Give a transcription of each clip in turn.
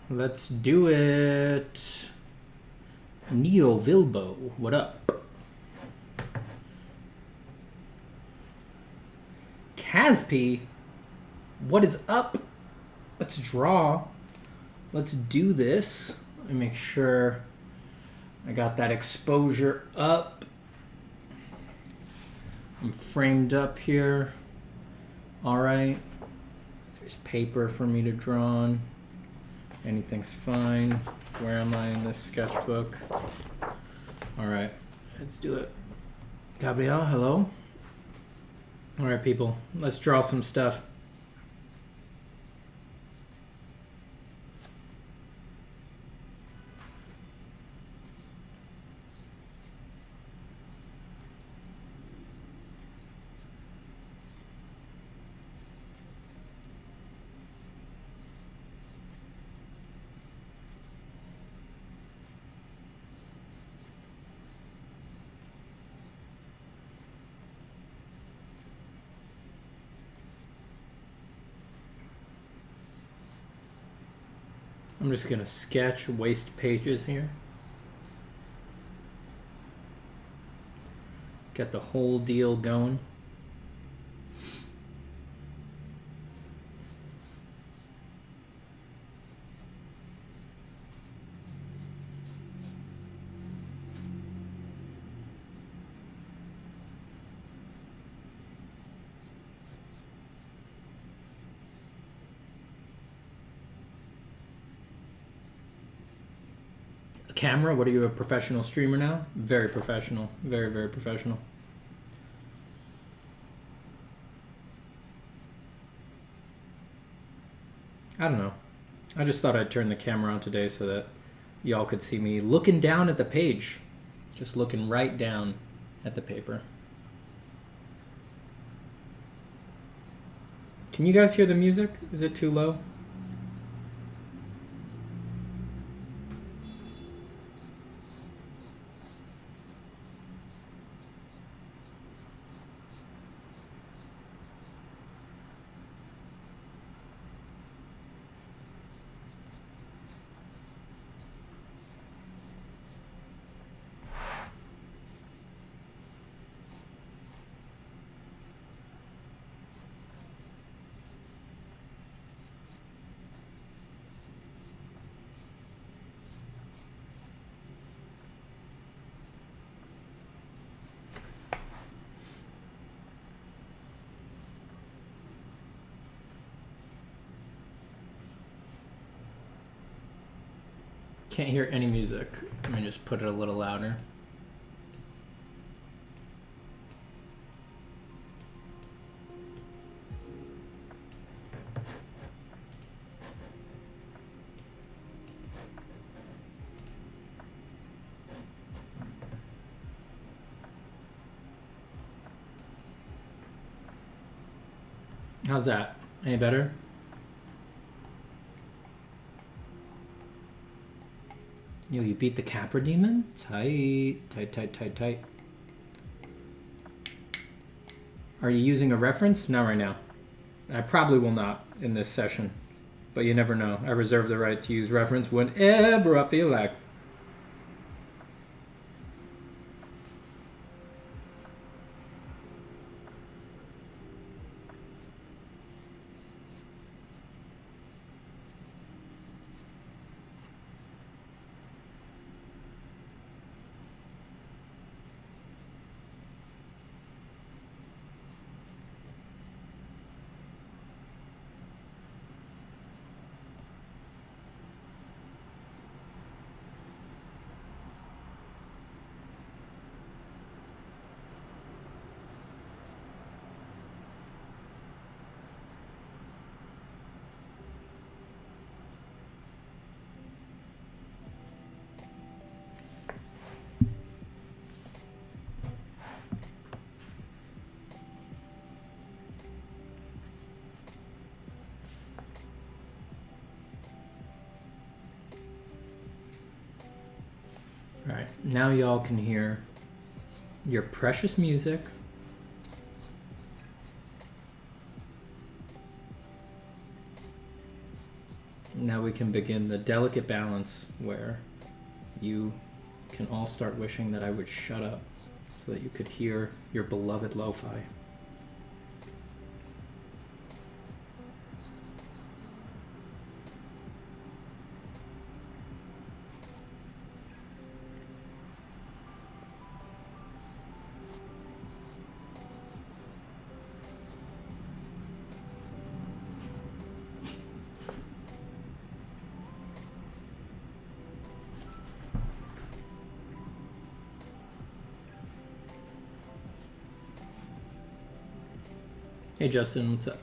Let's do it. Neo Vilbo, what up? Caspi, what is up? Let's draw. Let's do this. Let me make sure I got that exposure up. I'm framed up here. All right. There's paper for me to draw on. Anything's fine. Where am I in this sketchbook? All right, let's do it. Gabrielle, hello. All right, people, let's draw some stuff. I'm just gonna sketch waste pages here. Get the whole deal going. Camera, what are you, a professional streamer now? Very professional. Very, very professional. I don't know. I just thought I'd turn the camera on today so that y'all could see me looking down at the page. Just looking right down at the paper. Can you guys hear the music? Is it too low? Can't hear any music. Let me just put it a little louder. How's that? Any better? Yo, you beat the Capra Demon? Tight, tight, tight, tight, tight. Are you using a reference? Not right now. I probably will not in this session, but you never know. I reserve the right to use reference whenever I feel like. All right, now y'all can hear your precious music. Now we can begin the delicate balance where you can all start wishing that I would shut up so that you could hear your beloved lo-fi. Hey Justin, what's up?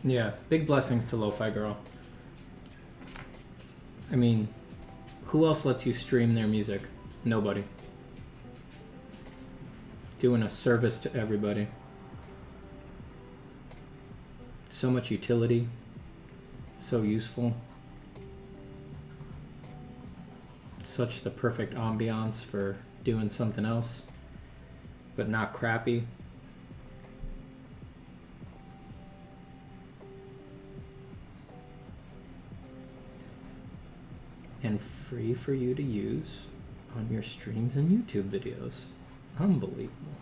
Yeah, big blessings to Lofi Girl. I mean, who else lets you stream their music? Nobody. Doing a service to everybody. So much utility. So useful. Such the perfect ambiance for doing something else, but not crappy. And free for you to use on your streams and YouTube videos. Unbelievable.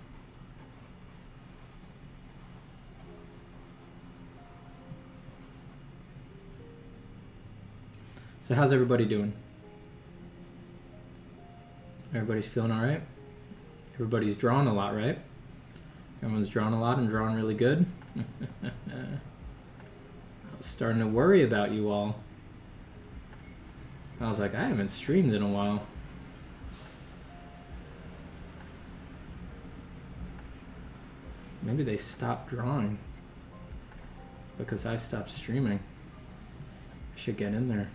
So how's everybody doing? Everybody's feeling all right? Everybody's drawn a lot, right? Everyone's drawn a lot and drawn really good. I was starting to worry about you all. I was like, I haven't streamed in a while. Maybe they stopped drawing because I stopped streaming. I should get in there.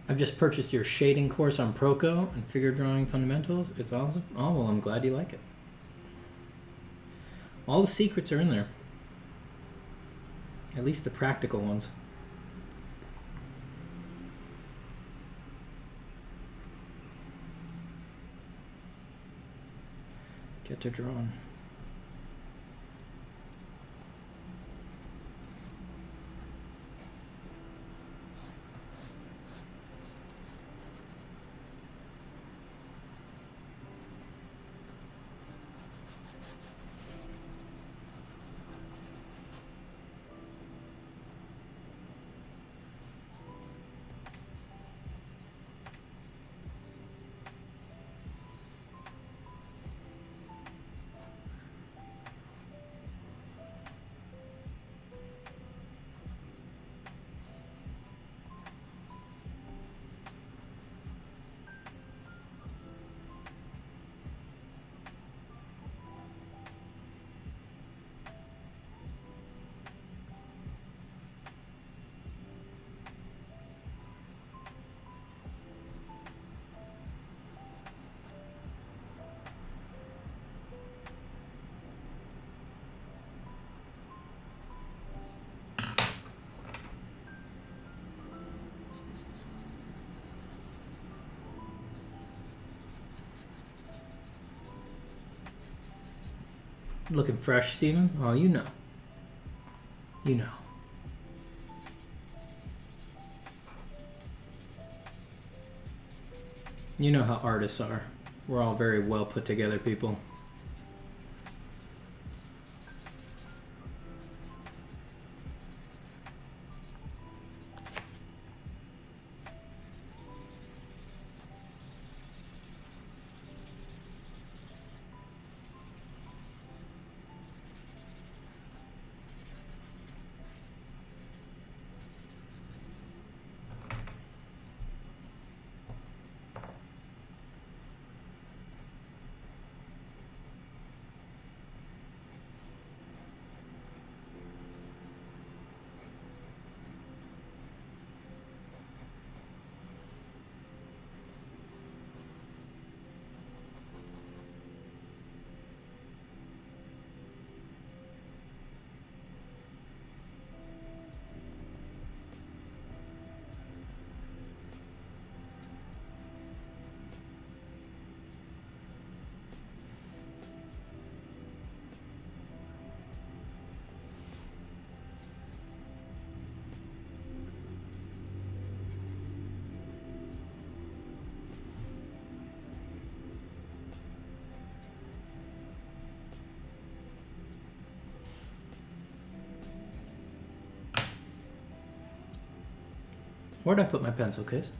I've just purchased your shading course on Proco and figure drawing fundamentals. It's awesome. Oh, well, I'm glad you like it. All the secrets are in there. At least the practical ones. Get to drawing. Looking fresh, Steven? Oh, you know. You know. You know how artists are. We're all very well put together people. Where'd I put my pencil case?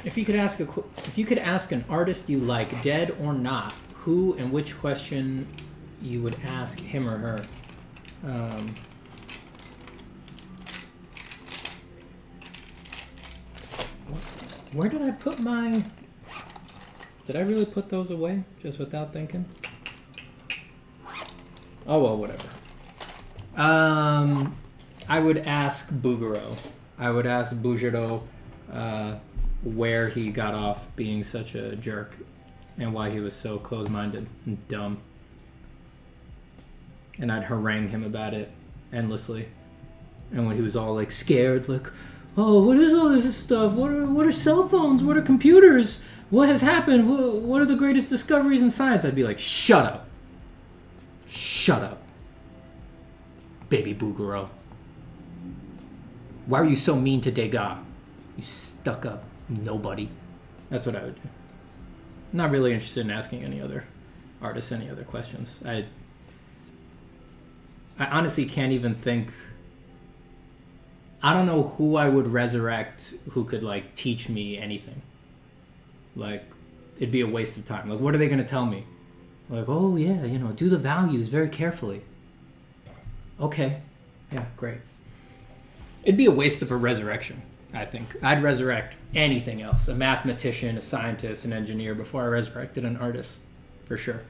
If you could ask an artist you like, dead or not, who and which question you would ask him or her. Where did I put my... Did I really put those away just without thinking? Oh, well, whatever. I would ask Bouguereau. I would ask Bouguereau where he got off being such a jerk and why he was so close-minded and dumb. And I'd harangue him about it endlessly. And when he was all like scared, like, oh, what is all this stuff? What are cell phones? What are computers? What has happened? What are the greatest discoveries in science? I'd be like, shut up. Shut up. Baby Bouguereau. Why are you so mean to Degas? You stuck up nobody. That's what I would do. I'm not really interested in asking any other artists any other questions. I honestly can't even think... I don't know who I would resurrect who could, like, teach me anything. Like, it'd be a waste of time. Like, what are they going to tell me? Like, oh, yeah, you know, do the values very carefully. Okay. Yeah, great. It'd be a waste of a resurrection, I think. I'd resurrect anything else. A mathematician, a scientist, an engineer before I resurrected an artist, for sure.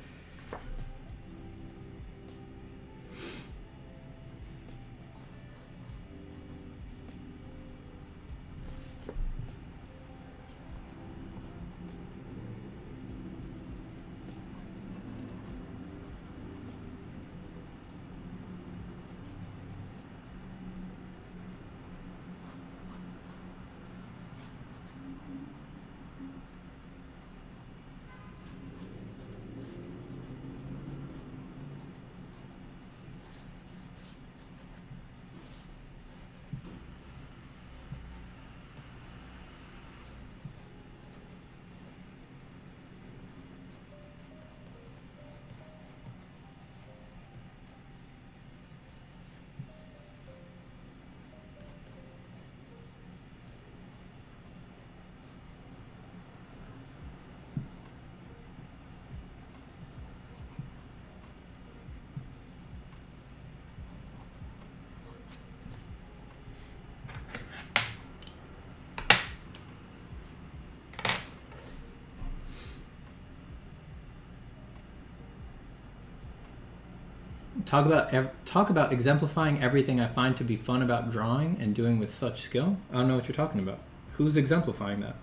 Talk about exemplifying everything I find to be fun about drawing and doing with such skill. I don't know what you're talking about. Who's exemplifying that?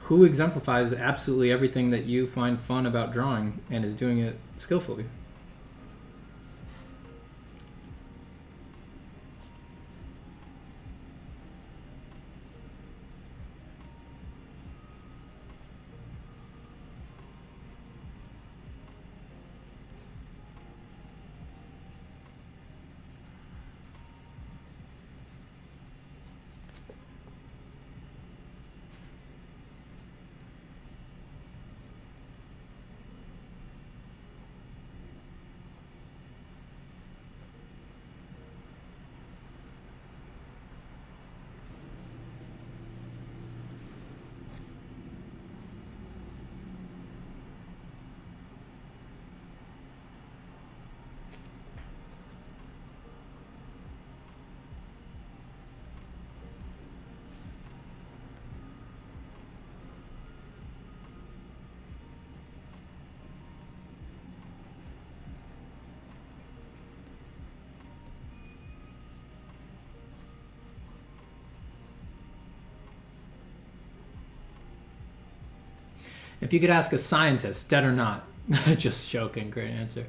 Who exemplifies absolutely everything that you find fun about drawing and is doing it skillfully? If you could ask a scientist, dead or not. Just joking. Great answer.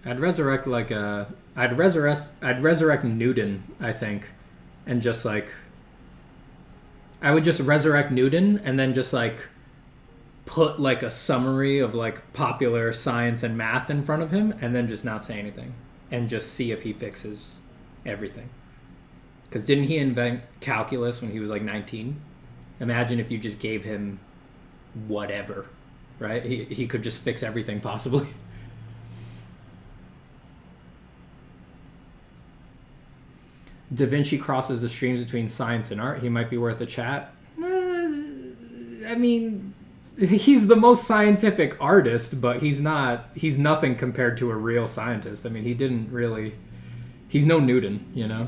I'd resurrect I'd resurrect Newton, I think, and just like I would just resurrect Newton and then just like put like a summary of like popular science and math in front of him and then just not say anything and just see if he fixes everything. Because didn't he invent calculus when he was like 19? Imagine if you just gave him whatever, right? He could just fix everything possibly. Da Vinci crosses the streams between science and art. He might be worth a chat. I mean, he's the most scientific artist, but he's nothing compared to a real scientist. I mean, he's no Newton, you know?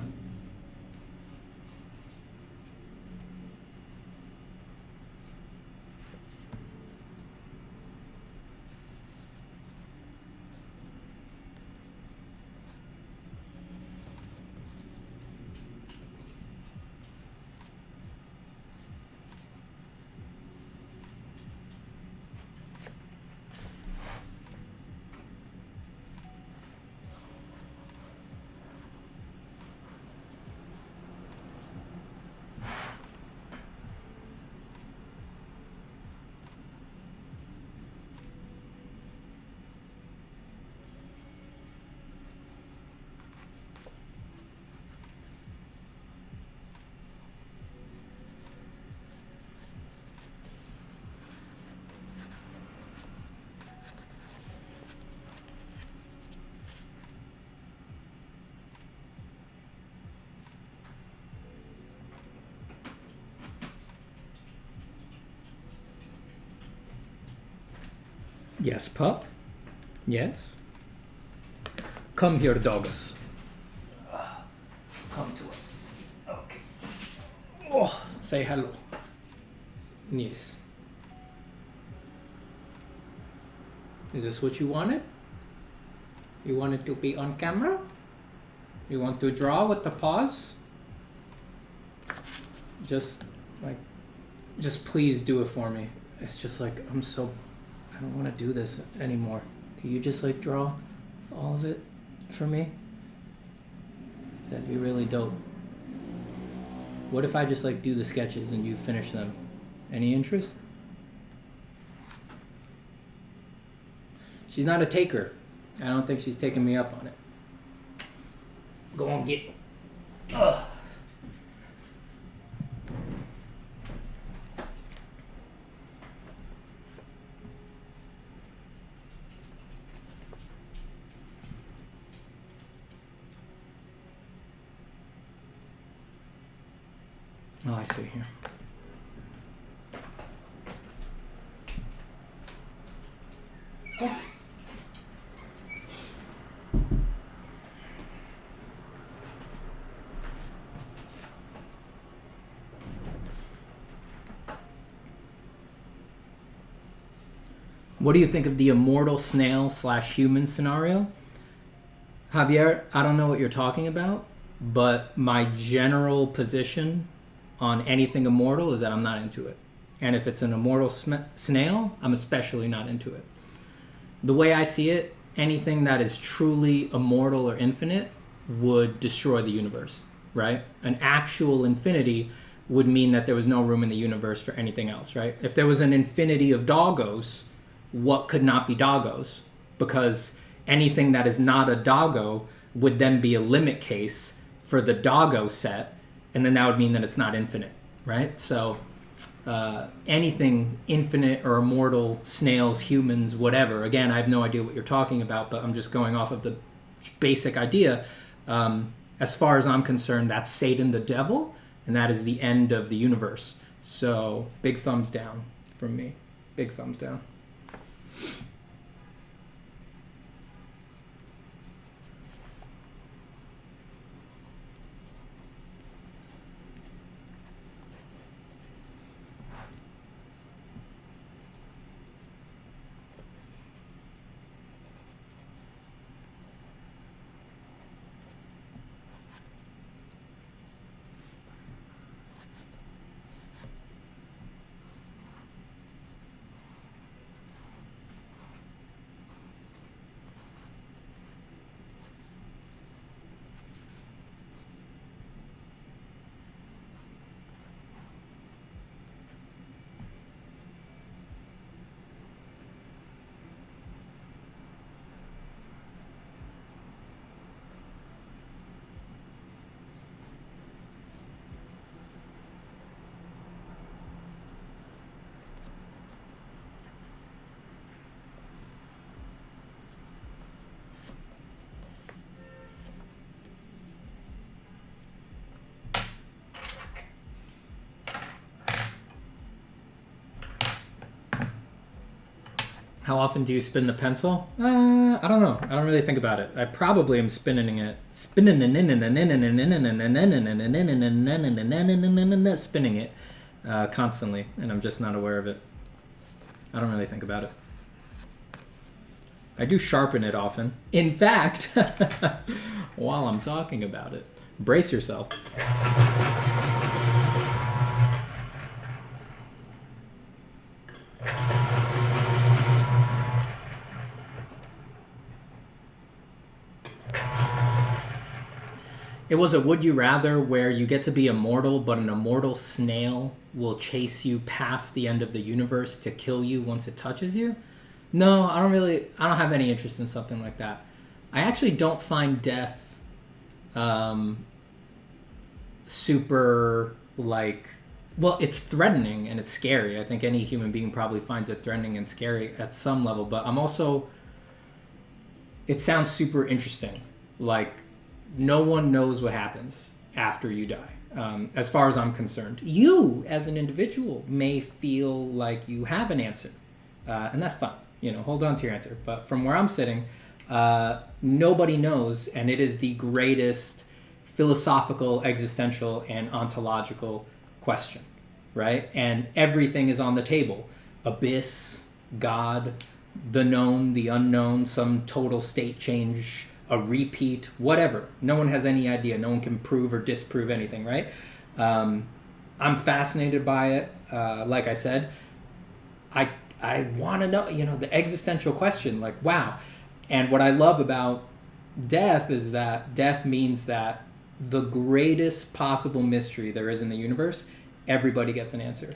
Yes, pup. Yes. Come here, Doggos. Come to us. Okay. Oh, say hello. Yes. Is this what you wanted? You wanted to be on camera? You want to draw with the paws? Just please do it for me. It's just like, I don't want to do this anymore. Can you just like draw all of it for me? That'd be really dope. What if I just like do the sketches and you finish them? Any interest? She's not a taker. I don't think she's taking me up on it. Go on, get. Ugh. Oh, I see here. Oh. What do you think of the Immortal Snail / human scenario? Javier, I don't know what you're talking about, but my general position on anything immortal is that I'm not into it. And if it's an immortal snail, I'm especially not into it. The way I see it, anything that is truly immortal or infinite would destroy the universe, right? An actual infinity would mean that there was no room in the universe for anything else, right? If there was an infinity of doggos, what could not be doggos? Because anything that is not a doggo would then be a limit case for the doggo set, and then that would mean that it's not infinite, right? So anything infinite or immortal, snails, humans, whatever. Again, I have no idea what you're talking about, but I'm just going off of the basic idea. As far as I'm concerned, that's Satan the devil, and that is the end of the universe. So big thumbs down from me. Big thumbs down. How often do you spin the pencil? I don't know. I don't really think about it. I probably am spinning it constantly, and I'm just not aware of it. I don't really think about it. I do sharpen it often. In fact, while I'm talking about it, brace yourself. It was a Would You Rather where you get to be immortal, but an immortal snail will chase you past the end of the universe to kill you once it touches you. No, I don't have any interest in something like that. I actually don't find death super, like, well, it's threatening and it's scary. I think any human being probably finds it threatening and scary at some level, but I'm also, it sounds super interesting. Like, no one knows what happens after you die, as far as I'm concerned. You, as an individual, may feel like you have an answer, and that's fine. You know, hold on to your answer. But from where I'm sitting, nobody knows, and it is the greatest philosophical, existential, and ontological question, right? And everything is on the table. Abyss, God, the known, the unknown, some total state change, a repeat, whatever. No one has any idea. No one can prove or disprove anything, right? I'm fascinated by it. Like I said, I want to know, you know, the existential question, like, wow. And what I love about death is that death means that the greatest possible mystery there is in the universe, everybody gets an answer,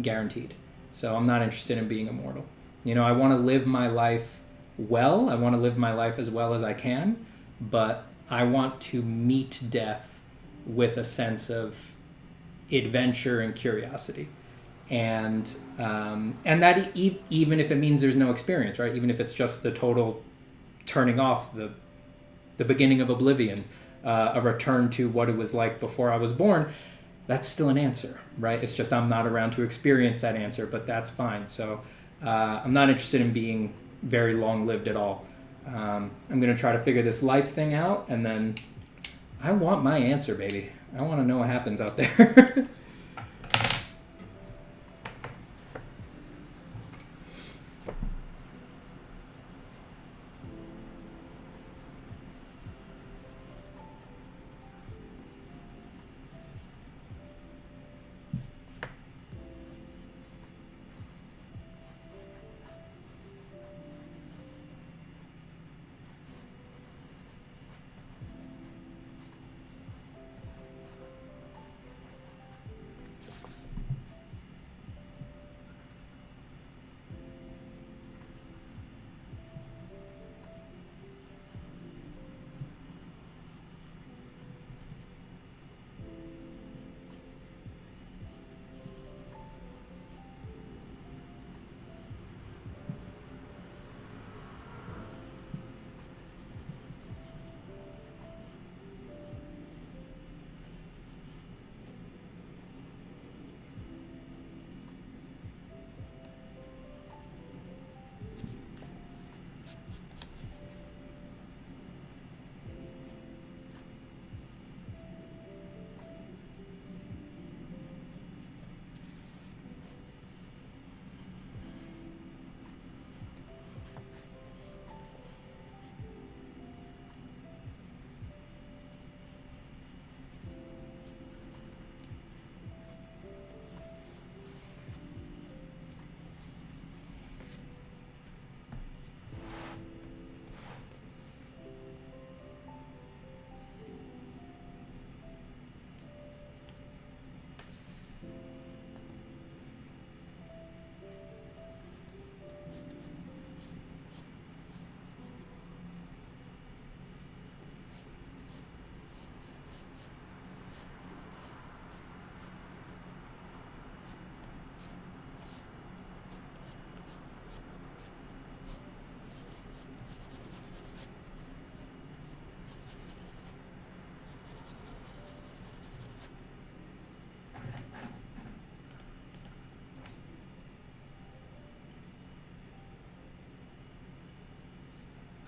guaranteed. So I'm not interested in being immortal. You know, I want to live my life well. I want to live my life as well as I can, but I want to meet death with a sense of adventure and curiosity. And that even if it means there's no experience, right? Even if it's just the total turning off, the beginning of oblivion, a return to what it was like before I was born, that's still an answer, right? It's just I'm not around to experience that answer, but that's fine. So I'm not interested in being very long-lived at all. I'm going to try to figure this life thing out, and then I want my answer, baby. I want to know what happens out there.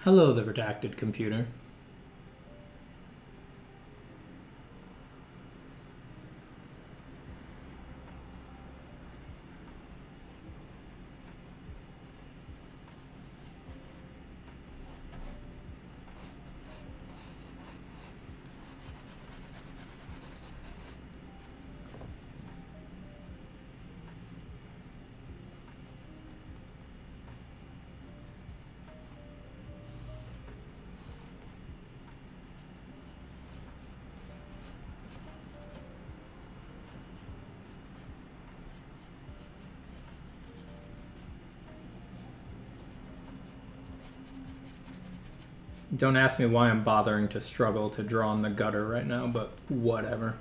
Hello, the redacted computer. Don't ask me why I'm bothering to struggle to draw on the gutter right now, but whatever.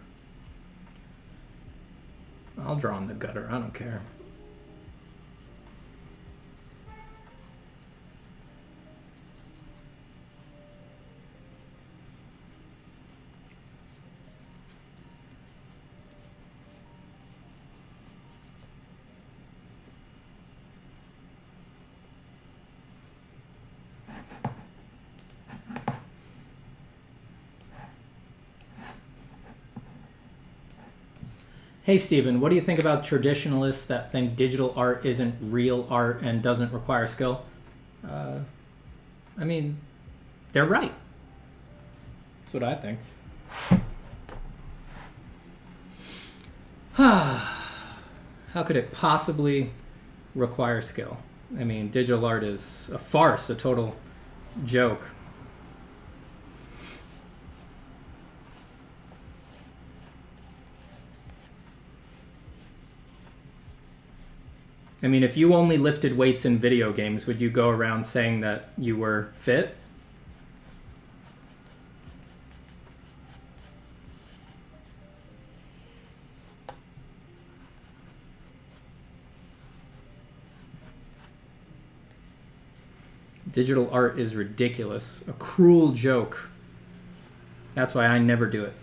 I'll draw on the gutter, I don't care. Hey Steven, what do you think about traditionalists that think digital art isn't real art and doesn't require skill? I mean, they're right. That's what I think. How could it possibly require skill? I mean, digital art is a farce, a total joke. I mean, if you only lifted weights in video games, would you go around saying that you were fit? Digital art is ridiculous. A cruel joke. That's why I never do it.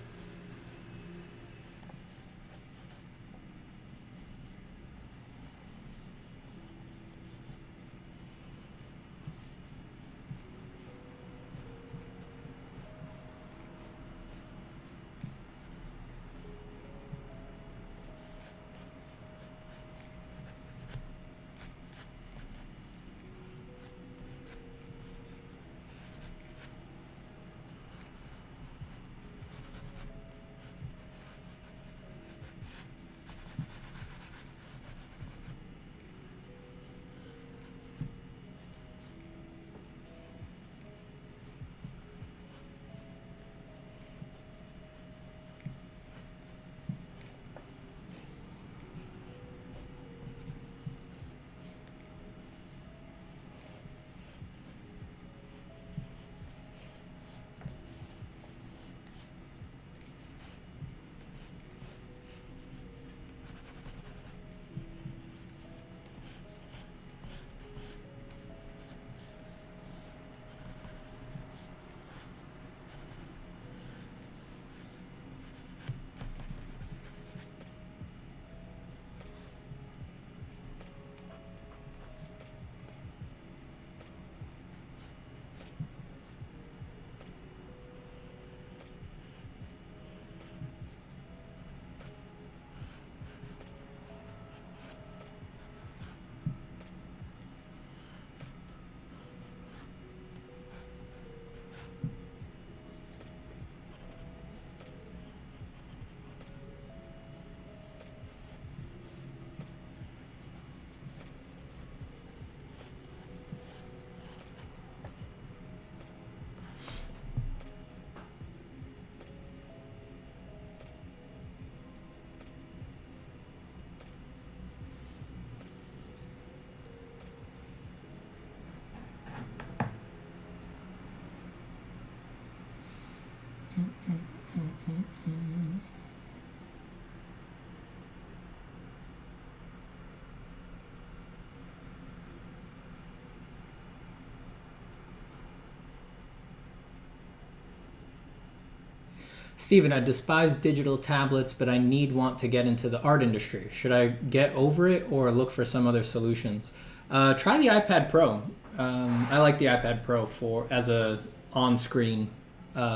Steven, I despise digital tablets, but I want to get into the art industry. Should I get over it or look for some other solutions? Try the iPad Pro. I like the iPad Pro as a on-screen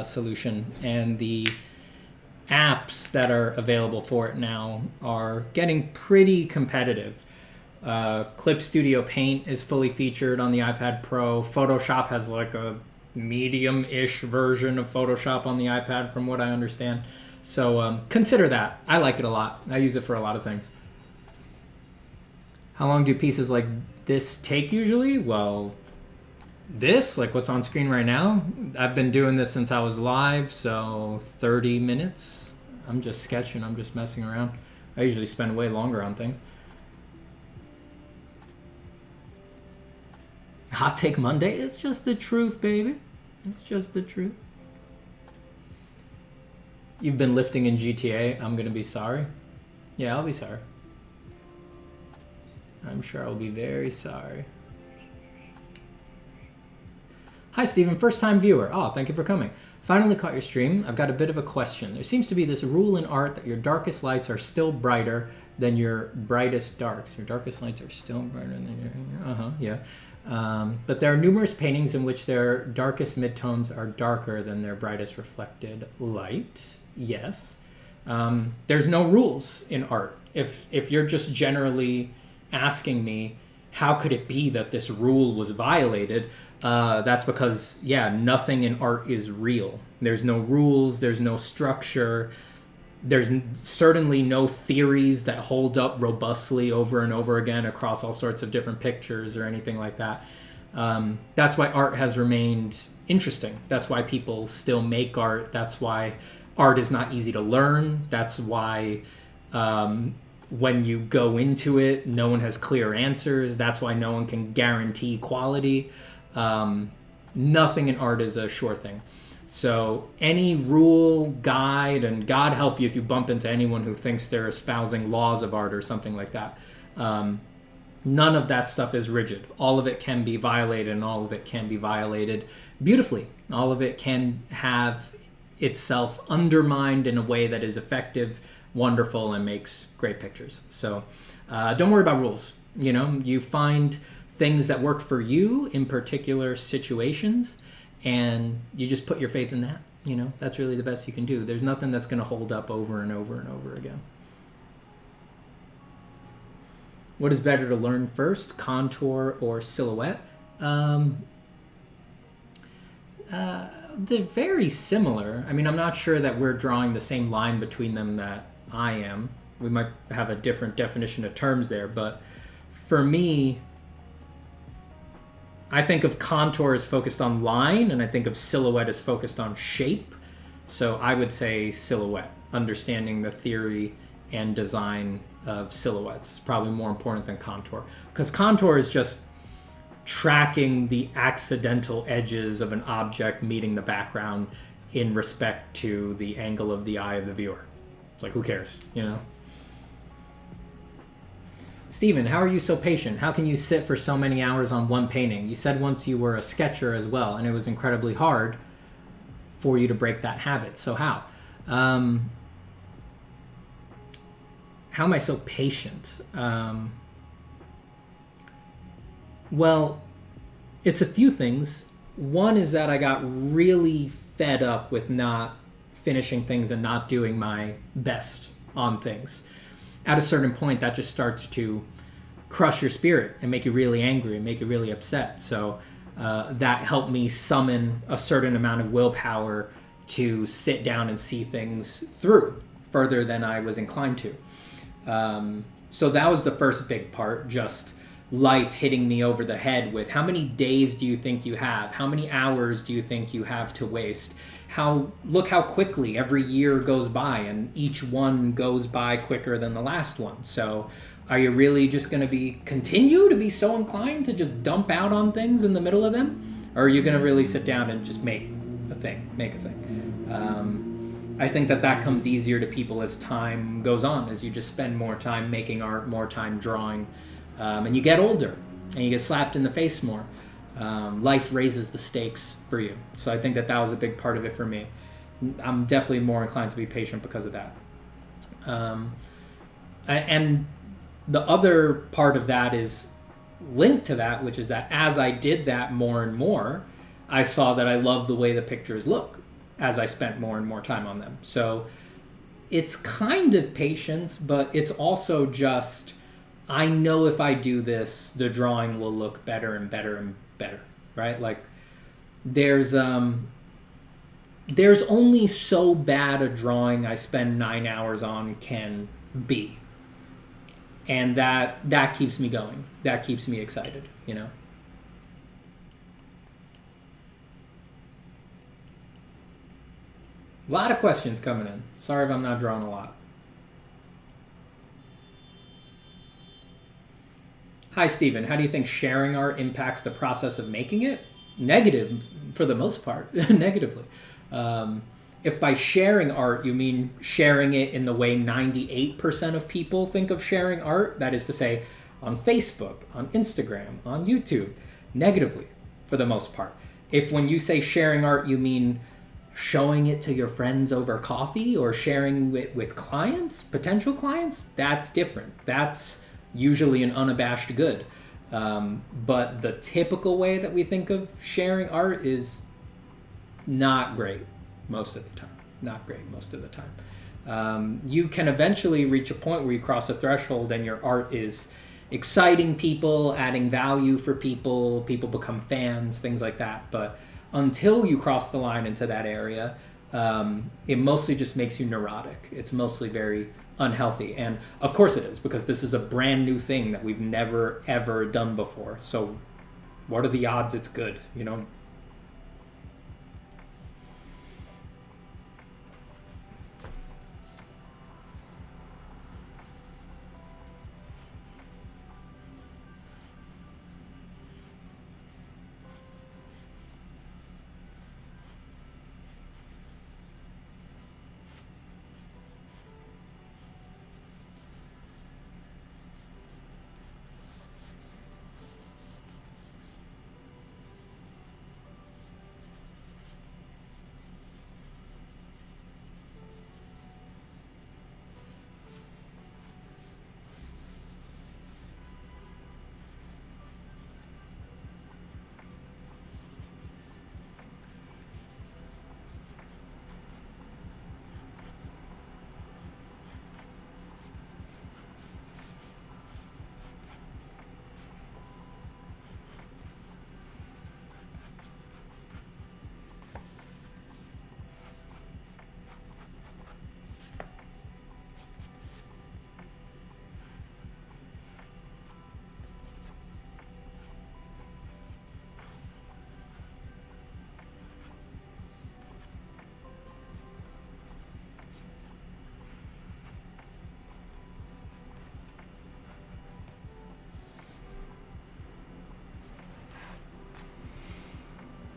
solution, and the apps that are available for it now are getting pretty competitive. Clip Studio Paint is fully featured on the iPad Pro. Photoshop has like a medium-ish version of Photoshop on the iPad from what I understand. So consider that. I like it a lot. I use it for a lot of things. How long do pieces like this take usually? Well, this, like what's on screen right now, I've been doing this since I was live, so 30 minutes. I'm just sketching. I'm just messing around. I usually spend way longer on things. Hot Take Monday? It's just the truth, baby. It's just the truth. You've been lifting in GTA. I'm going to be sorry. Yeah, I'll be sorry. I'm sure I'll be very sorry. Hi, Steven. First-time viewer. Oh, thank you for coming. Finally caught your stream. I've got a bit of a question. There seems to be this rule in art that your darkest lights are still brighter than your brightest darks. Your darkest lights are still brighter than your... yeah. But there are numerous paintings in which their darkest midtones are darker than their brightest reflected light. Yes. There's no rules in art. If you're just generally asking me, how could it be that this rule was violated? That's because, yeah, nothing in art is real. There's no rules. There's no structure. There's certainly no theories that hold up robustly over and over again across all sorts of different pictures or anything like that. That's why art has remained interesting. That's why people still make art. That's why art is not easy to learn. That's why when you go into it, no one has clear answers. That's why no one can guarantee quality. Nothing in art is a sure thing. So any rule, guide, and God help you if you bump into anyone who thinks they're espousing laws of art or something like that. None of that stuff is rigid. All of it can be violated, and all of it can be violated beautifully. All of it can have itself undermined in a way that is effective, wonderful, and makes great pictures. So don't worry about rules. You know, you find things that work for you in particular situations, and you just put your faith in that. You know, that's really the best you can do. There's nothing that's going to hold up over and over and over again. What is better to learn first, contour or silhouette? They're very similar. I mean, I'm not sure that we're drawing the same line between them that I am. We might have a different definition of terms there, but for me, I think of contour as focused on line, and I think of silhouette as focused on shape. So I would say silhouette. Understanding the theory and design of silhouettes is probably more important than contour. Because contour is just tracking the accidental edges of an object meeting the background in respect to the angle of the eye of the viewer. It's like, who cares, you know? Steven, how are you so patient? How can you sit for so many hours on one painting? You said once you were a sketcher as well, and it was incredibly hard for you to break that habit. So how? How am I so patient? Well, it's a few things. One is that I got really fed up with not finishing things and not doing my best on things. At a certain point, that just starts to crush your spirit and make you really angry and make you really upset. So that helped me summon a certain amount of willpower to sit down and see things through further than I was inclined to. So that was the first big part, just life hitting me over the head with how many days do you think you have? How many hours do you think you have to waste? Look how quickly every year goes by, and each one goes by quicker than the last one. So are you really just going to continue to be so inclined to just dump out on things in the middle of them? Or are you going to really sit down and just make a thing? I think that comes easier to people as time goes on, as you just spend more time making art, more time drawing, and you get older and you get slapped in the face more. Life raises the stakes for you. So I think that was a big part of it for me. I'm definitely more inclined to be patient because of that. And the other part of that is link to that, which is that as I did that more and more, I saw that I love the way the pictures look as I spent more and more time on them. So it's kind of patience, but it's also just, I know if I do this, the drawing will look better and better and better, right? Like there's only so bad a drawing I spend 9 hours on can be. And that keeps me going. That keeps me excited, you know? A lot of questions coming in. Sorry if I'm not drawing a lot. Hi, Steven. How do you think sharing art impacts the process of making it? Negative, for the most part. Negatively. If by sharing art you mean sharing it in the way 98% of people think of sharing art, that is to say, on Facebook, on Instagram, on YouTube, negatively, for the most part. If when you say sharing art you mean showing it to your friends over coffee or sharing it with clients, potential clients, that's different. That's usually an unabashed good. But the typical way that we think of sharing art is not great most of the time. Not great most of the time. You can eventually reach a point where you cross a threshold and your art is exciting people, adding value for people, people become fans, things like that. But until you cross the line into that area, it mostly just makes you neurotic. It's mostly very unhealthy. And of course it is, because this is a brand new thing that we've never, ever done before. So what are the odds it's good, you know?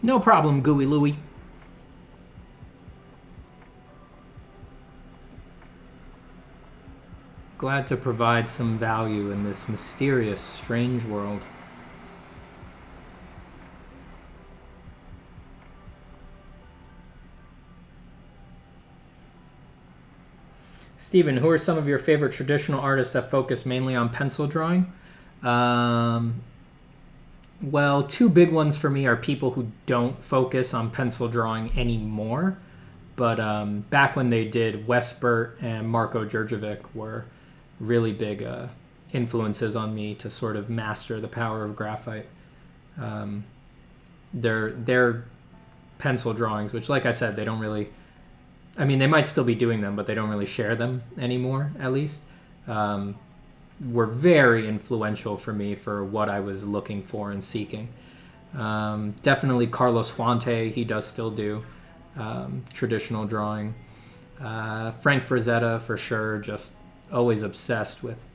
No problem, Gooey Louie. Glad to provide some value in this mysterious, strange world. Steven, who are some of your favorite traditional artists that focus mainly on pencil drawing? Well, two big ones for me are people who don't focus on pencil drawing anymore. But back when they did, Wes Burt and Marko Djurdjevic were really big influences on me to sort of master the power of graphite. Their pencil drawings, which, like I said, they don't really... I mean, they might still be doing them, but they don't really share them anymore, at least. Were very influential for me for what I was looking for and seeking. Definitely Carlos Huante, he does still do traditional drawing. Frank Frazetta, for sure, just always obsessed with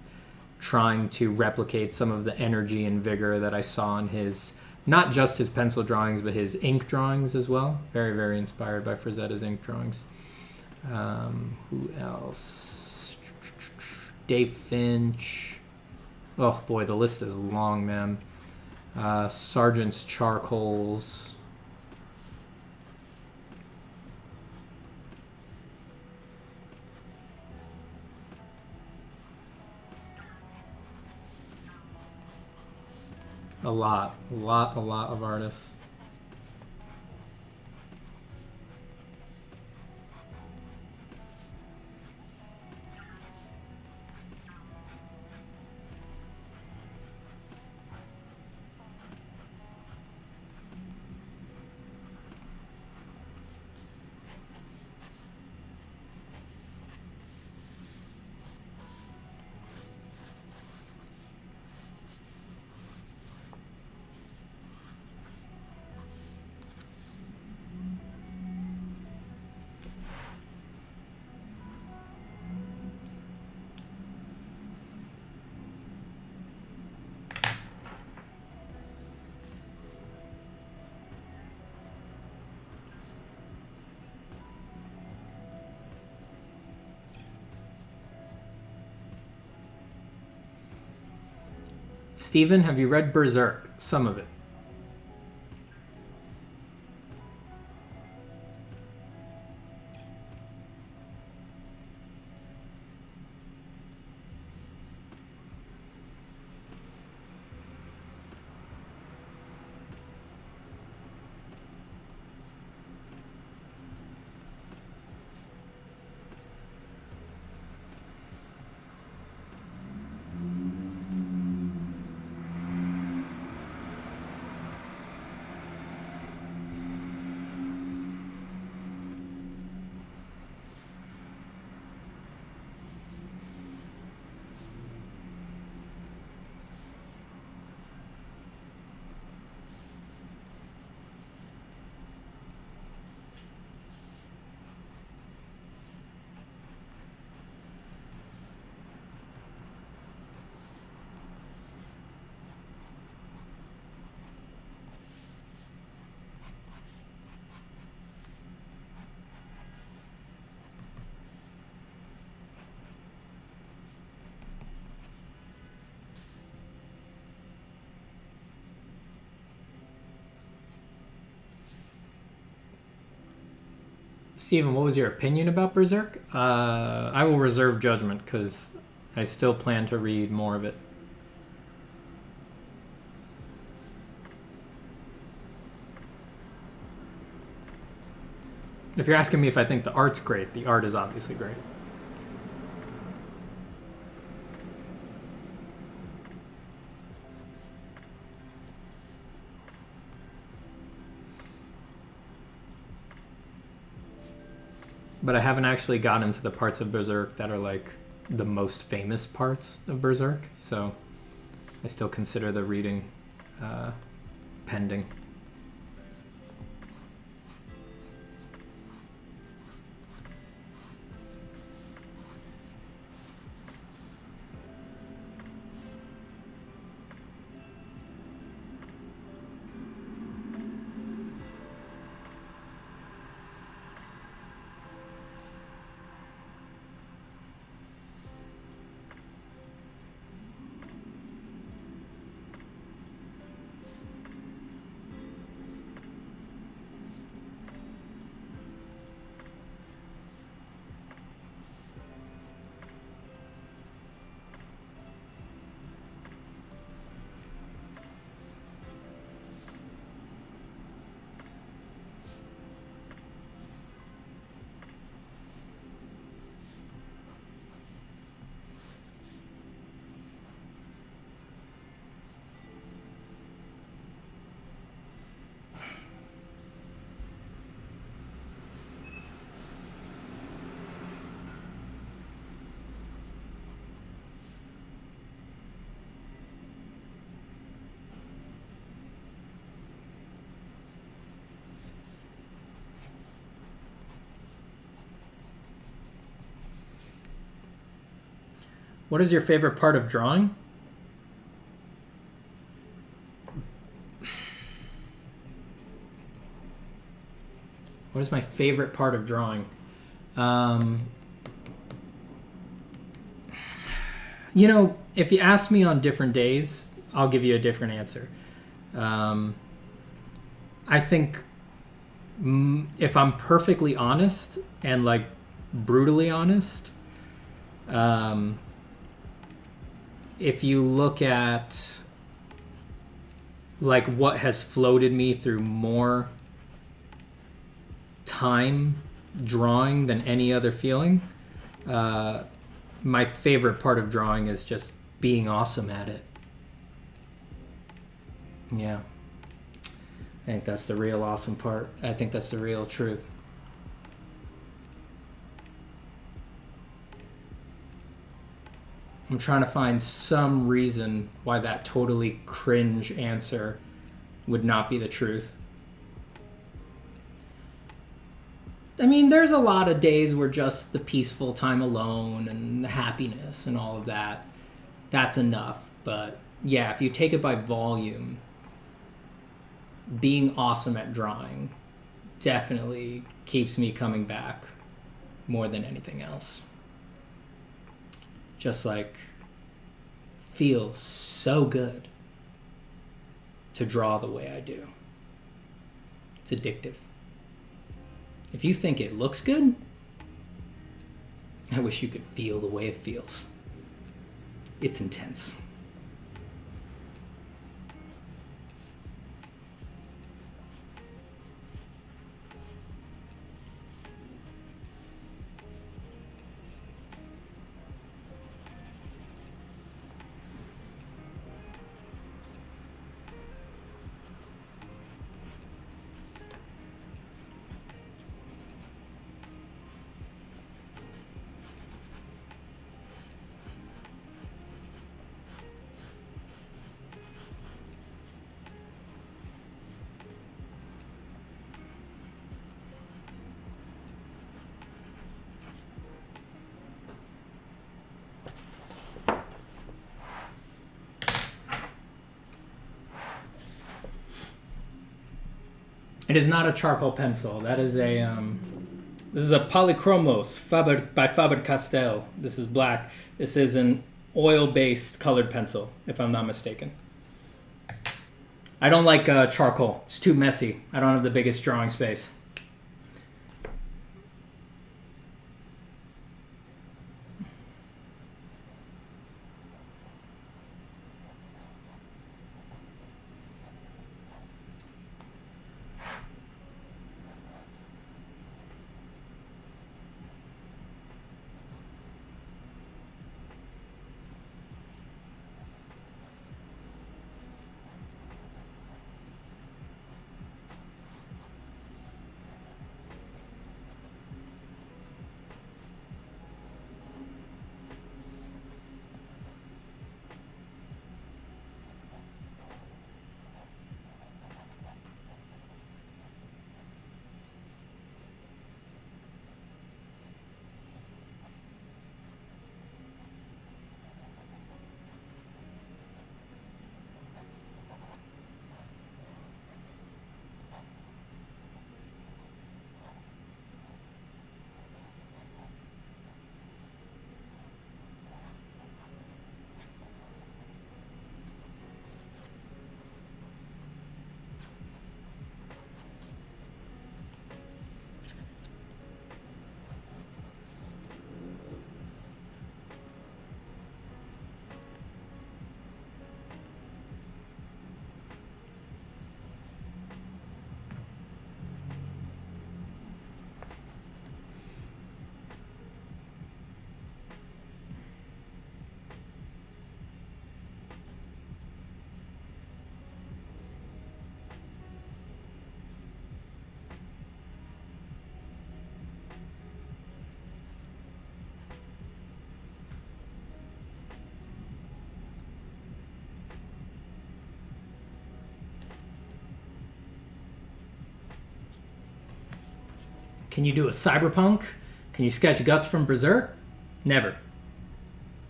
trying to replicate some of the energy and vigor that I saw in his, not just his pencil drawings, but his ink drawings as well. Very, very inspired by Frazetta's ink drawings. Who else? Dave Finch. Oh boy, the list is long, man. Sargent's charcoals. A lot of artists. Steven, have you read Berserk? Some of it. Steven, what was your opinion about Berserk? I will reserve judgment because I still plan to read more of it. If you're asking me if I think the art's great, the art is obviously great. But I haven't actually gotten to the parts of Berserk that are like the most famous parts of Berserk, so I still consider the reading pending. What is your favorite part of drawing? What is my favorite part of drawing? You know, if you ask me on different days, I'll give you a different answer. I think if I'm perfectly honest and like brutally honest, if you look at like what has floated me through more time drawing than any other feeling. My favorite part of drawing is just being awesome at it. Yeah. I think that's the real awesome part. I think that's the real truth. I'm trying to find some reason why that totally cringe answer would not be the truth. I mean, there's a lot of days where just the peaceful time alone and the happiness and all of that, that's enough. But yeah, if you take it by volume, being awesome at drawing definitely keeps me coming back more than anything else. Just like, feels so good to draw the way I do. It's addictive. If you think it looks good, I wish you could feel the way it feels. It's intense. It is not a charcoal pencil. That is a this is a Polychromos by Faber-Castell. This is black. This is an oil-based colored pencil, if I'm not mistaken. I don't like charcoal. It's too messy. I don't have the biggest drawing space. Can you do a Cyberpunk? Can you sketch guts from Berserk? Never.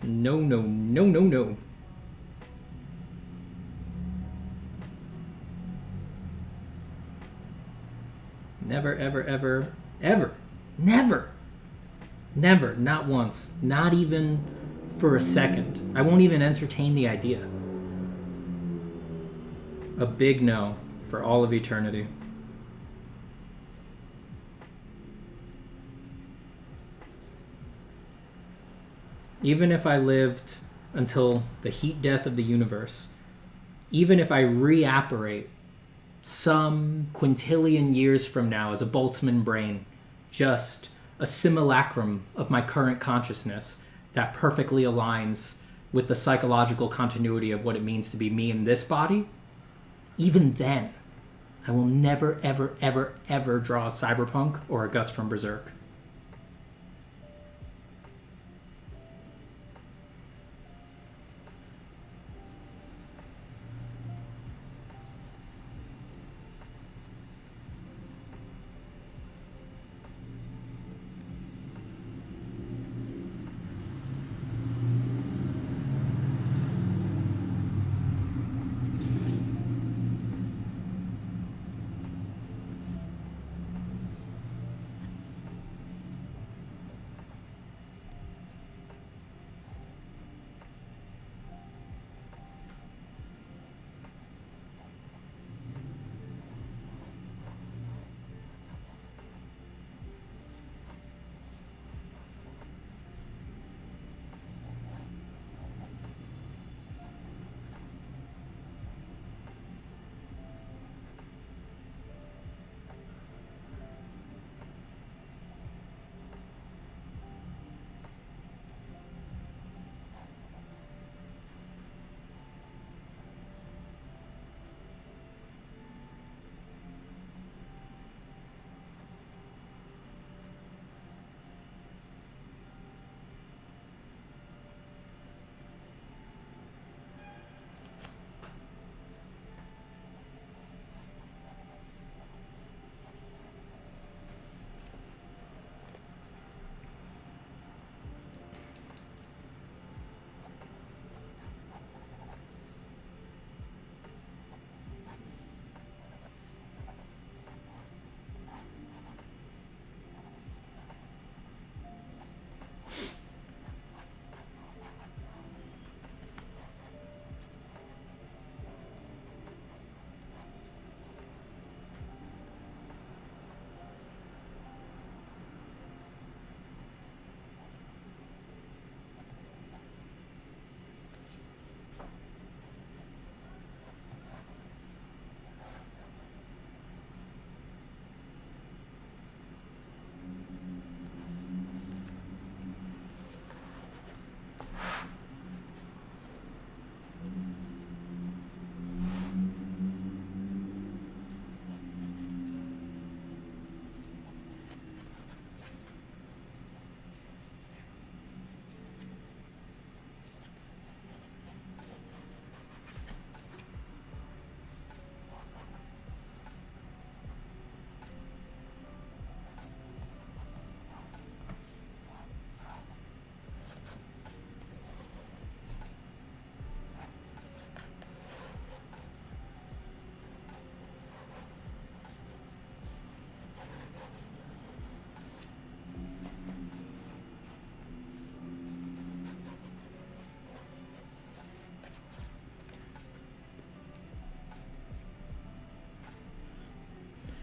No, no, no, no, no. Never, ever, ever, ever. Never. Never. Not once. Not even for a second. I won't even entertain the idea. A big no for all of eternity. Even if I lived until the heat death of the universe, even if I reapparate some quintillion years from now as a Boltzmann brain, just a simulacrum of my current consciousness that perfectly aligns with the psychological continuity of what it means to be me in this body, even then, I will never, ever, ever, ever draw a Cyberpunk or a Gus from Berserk.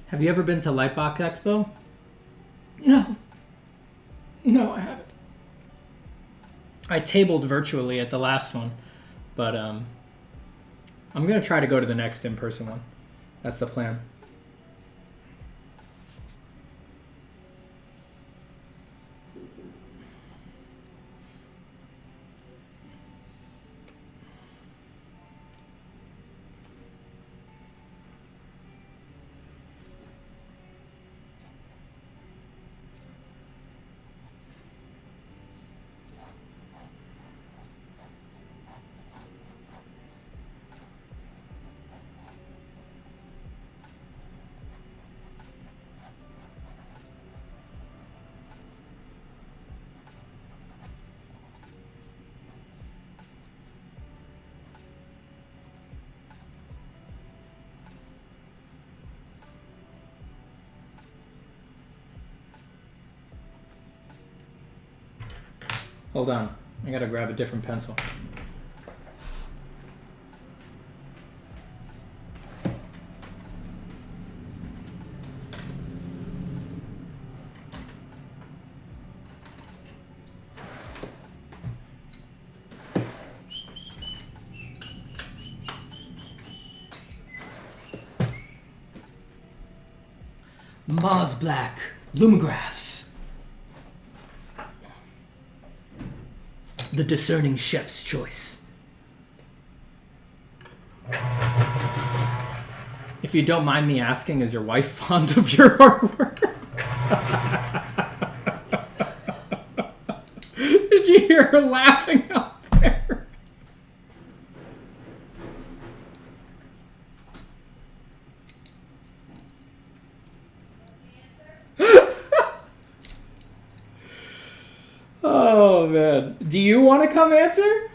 Have you ever been to Lightbox Expo? No. No, I haven't. I tabled virtually at the last one, but I'm going to try to go to the next in-person one. That's the plan. Hold on. I gotta grab a different pencil. Mars Black Lumigraphs. The discerning chef's choice. If you don't mind me asking, is your wife fond of your artwork? Did you hear her laughing out there? Oh, man. Do you want to come answer?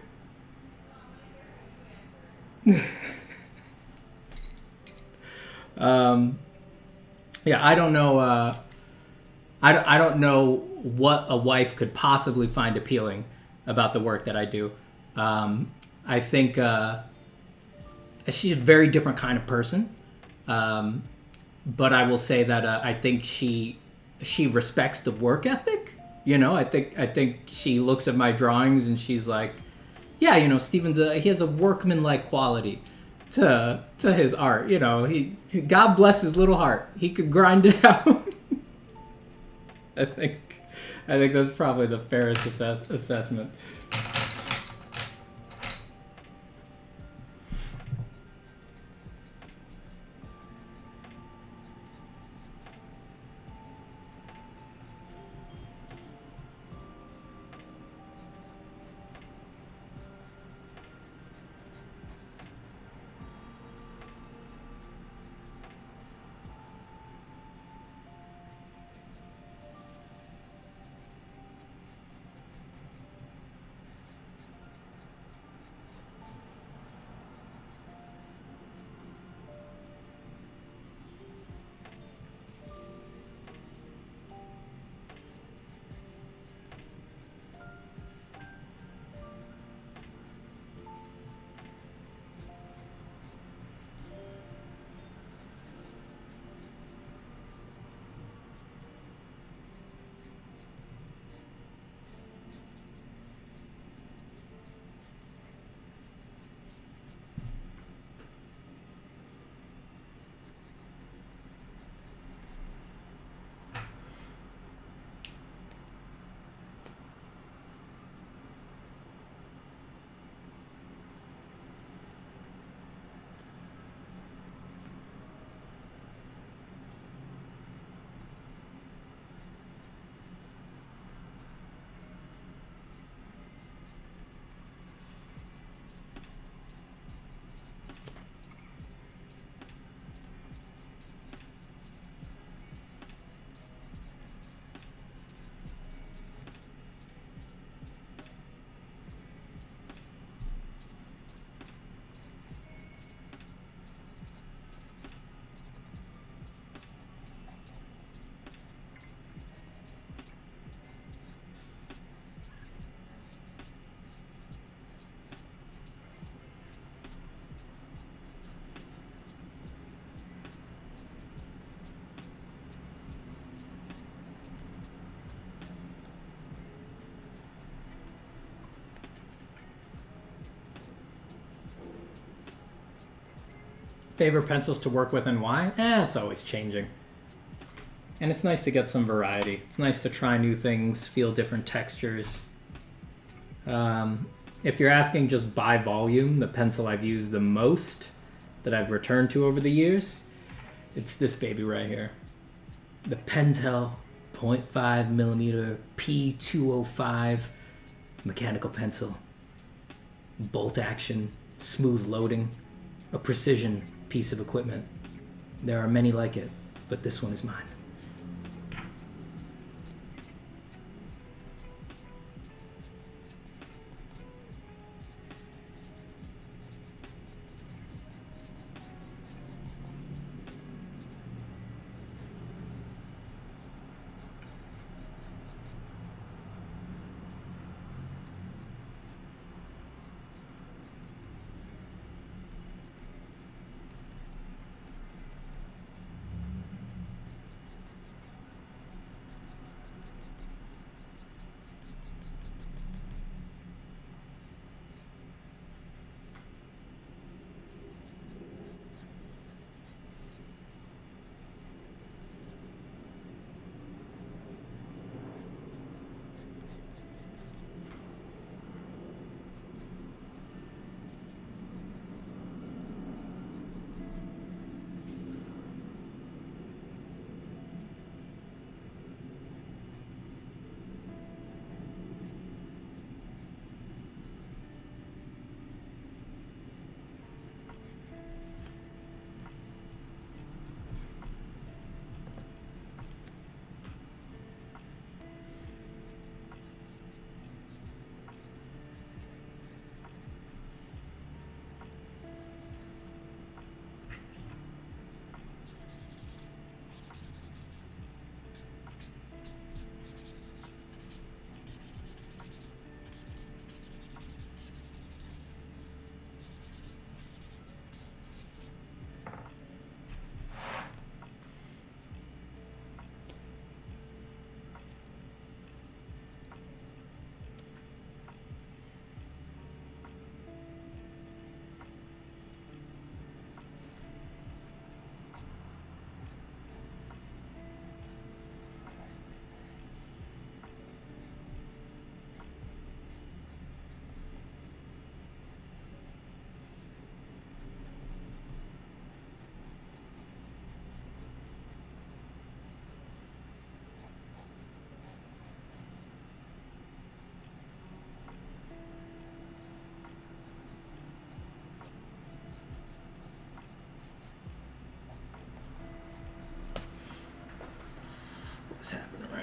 Yeah, I don't know. I don't know what a wife could possibly find appealing about the work that I do. I think she's a very different kind of person, but I will say that I think she respects the work ethic. You know, I think she looks at my drawings and she's like, yeah, you know, Steven's he has a workman-like quality to his art. You know, he God bless his little heart. He could grind it out. I think that's probably the fairest assessment. Favorite pencils to work with and why? It's always changing. And it's nice to get some variety. It's nice to try new things, feel different textures. If you're asking just by volume, the pencil I've used the most that I've returned to over the years, it's this baby right here. The Pentel 0.5 millimeter P205 mechanical pencil. Bolt action, smooth loading, a precision piece of equipment. There are many like it, but this one is mine.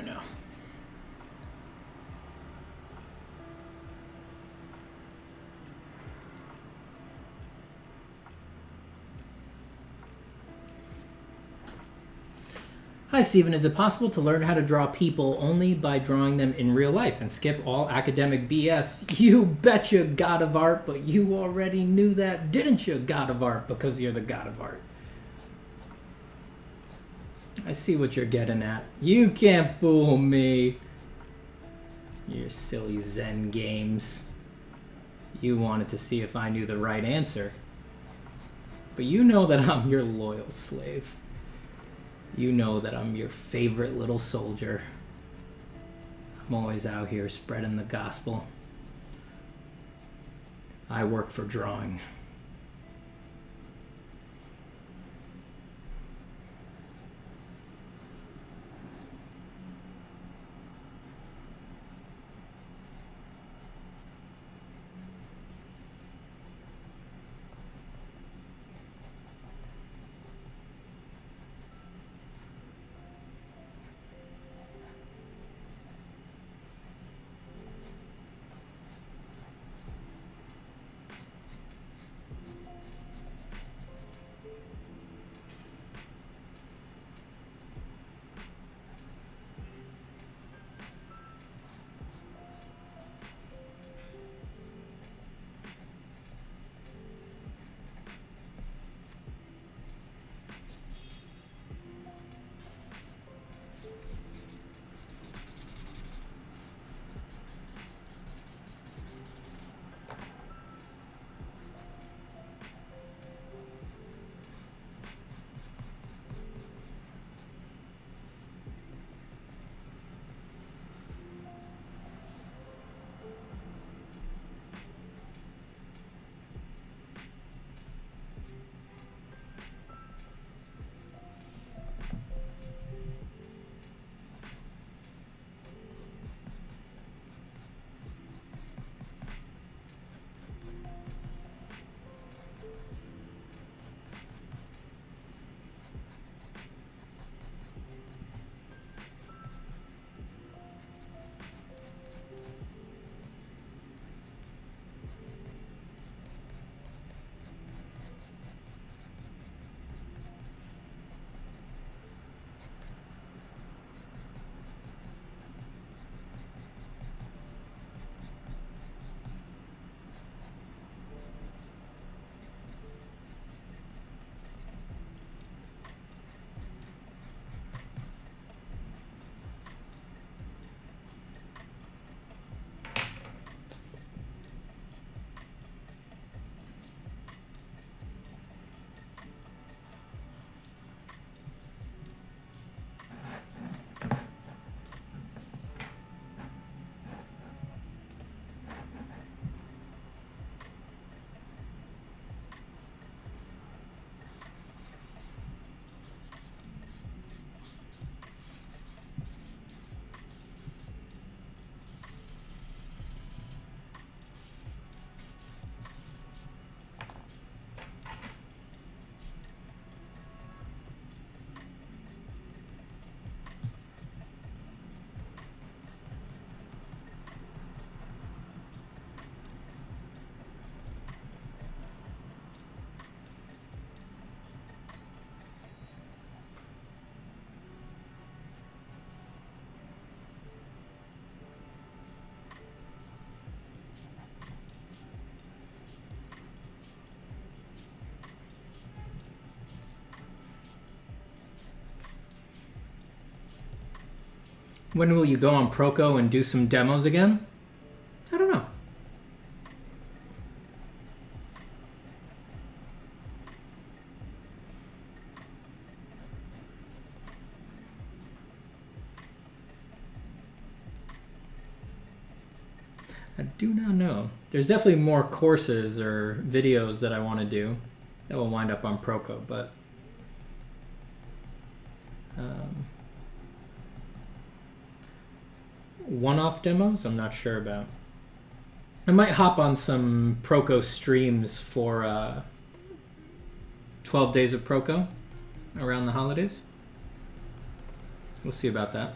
right now. Hi, Steven. Is it possible to learn how to draw people only by drawing them in real life and skip all academic BS? You betcha, God of Art, but you already knew that, didn't you, God of Art, because you're the God of Art? I see what you're getting at. You can't fool me. Your silly Zen games. You wanted to see if I knew the right answer. But you know that I'm your loyal slave. You know that I'm your favorite little soldier. I'm always out here spreading the gospel. I work for drawing. When will you go on Proco and do some demos again? I don't know. I do not know. There's definitely more courses or videos that I want to do that will wind up on Proco, but one-off demos, I'm not sure about. I might hop on some Proco streams for 12 days of Proco around the holidays. We'll see about that.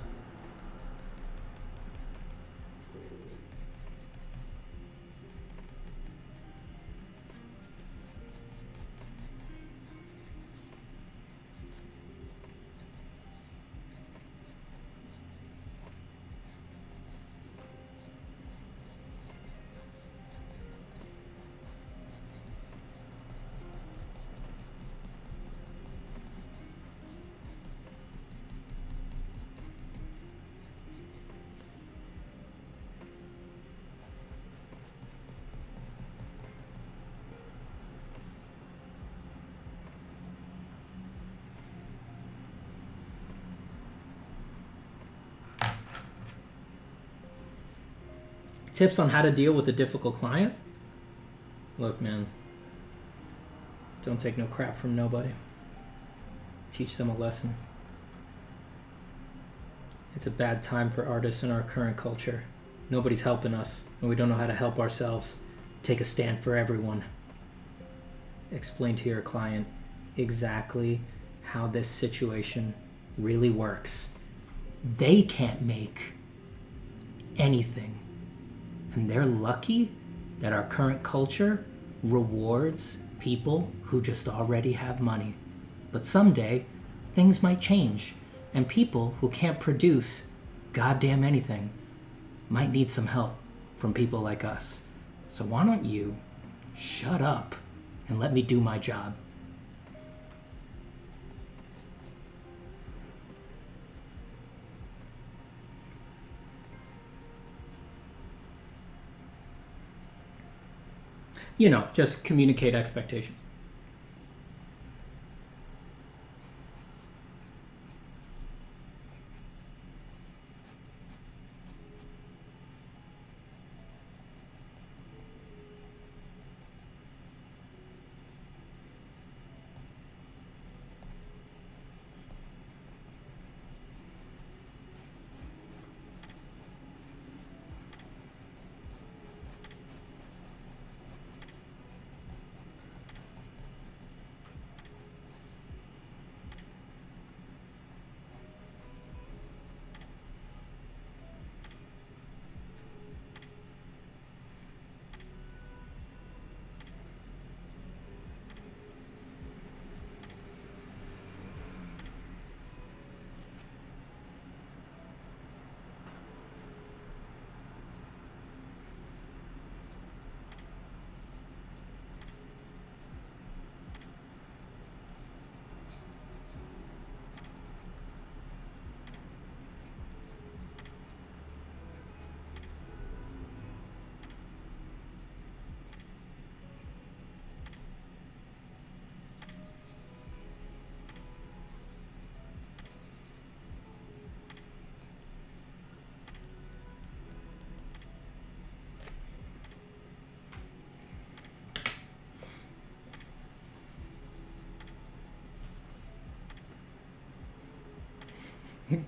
Tips on how to deal with a difficult client? Look, man, don't take no crap from nobody. Teach them a lesson. It's a bad time for artists in our current culture. Nobody's helping us, and we don't know how to help ourselves. Take a stand for everyone. Explain to your client exactly how this situation really works. They can't make anything, and they're lucky that our current culture rewards people who just already have money. But someday, things might change, and people who can't produce goddamn anything might need some help from people like us. So why don't you shut up and let me do my job? You know, just communicate expectations.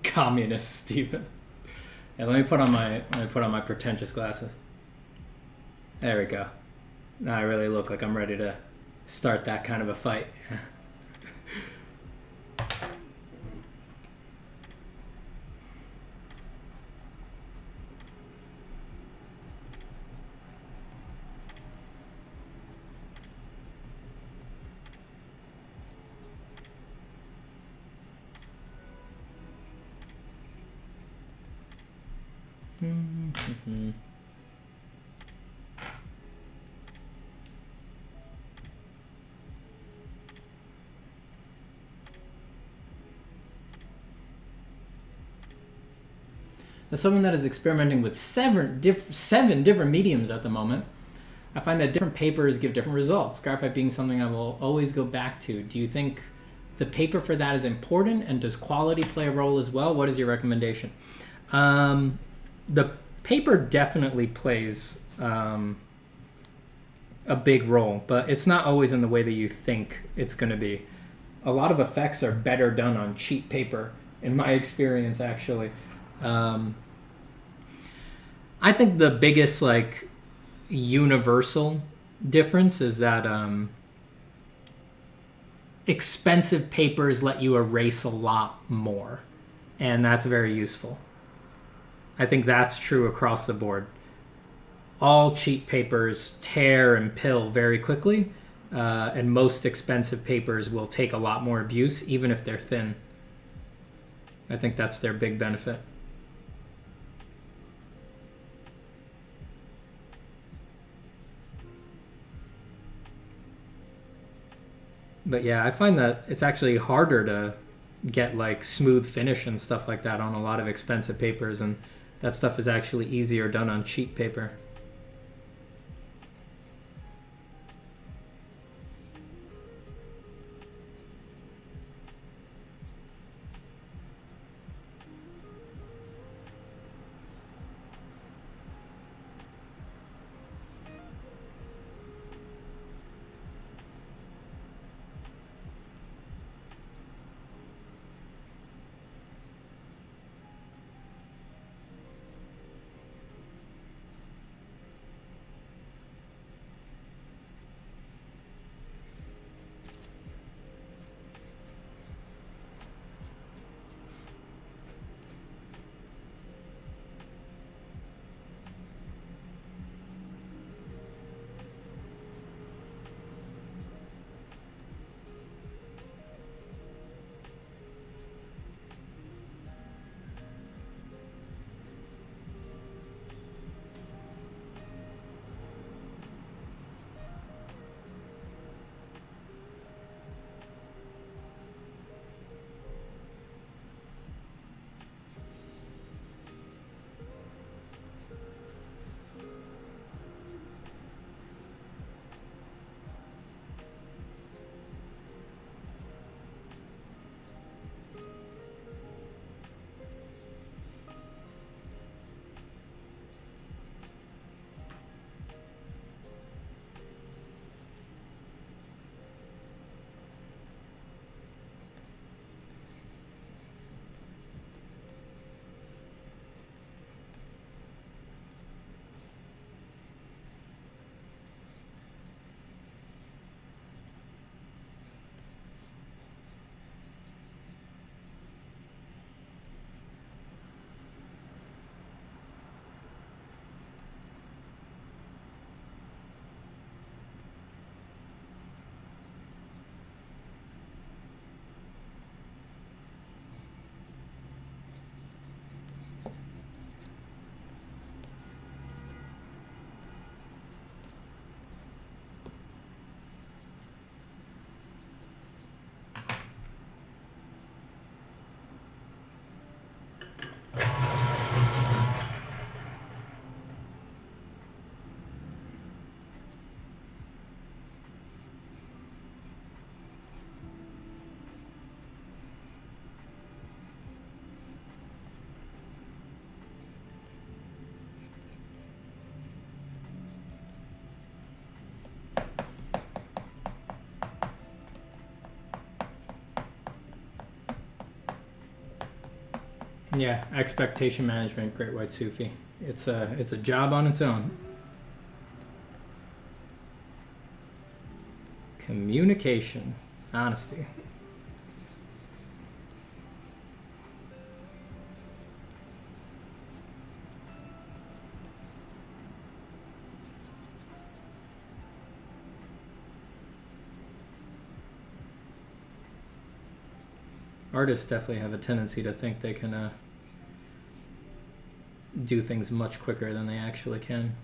Communist Steven. Yeah, let me put on my pretentious glasses. There we go. Now I really look like I'm ready to start that kind of a fight. Mm-hmm. As someone that is experimenting with seven different mediums at the moment, I find that different papers give different results. Graphite being something I will always go back to. Do you think the paper for that is important, and does quality play a role as well? What is your recommendation? The paper definitely plays a big role, but it's not always in the way that you think it's going to be. A lot of effects are better done on cheap paper, in my experience, actually. I think the biggest universal difference is that expensive papers let you erase a lot more, and that's very useful. I think that's true across the board. All cheap papers tear and pill very quickly, and most expensive papers will take a lot more abuse, even if they're thin. I think that's their big benefit. But yeah, I find that it's actually harder to get smooth finish and stuff like that on a lot of expensive papers, and that stuff is actually easier done on cheap paper. Yeah, expectation management, Great White Sufi. It's a job on its own. Communication, honesty. Artists definitely have a tendency to think they can do things much quicker than they actually can.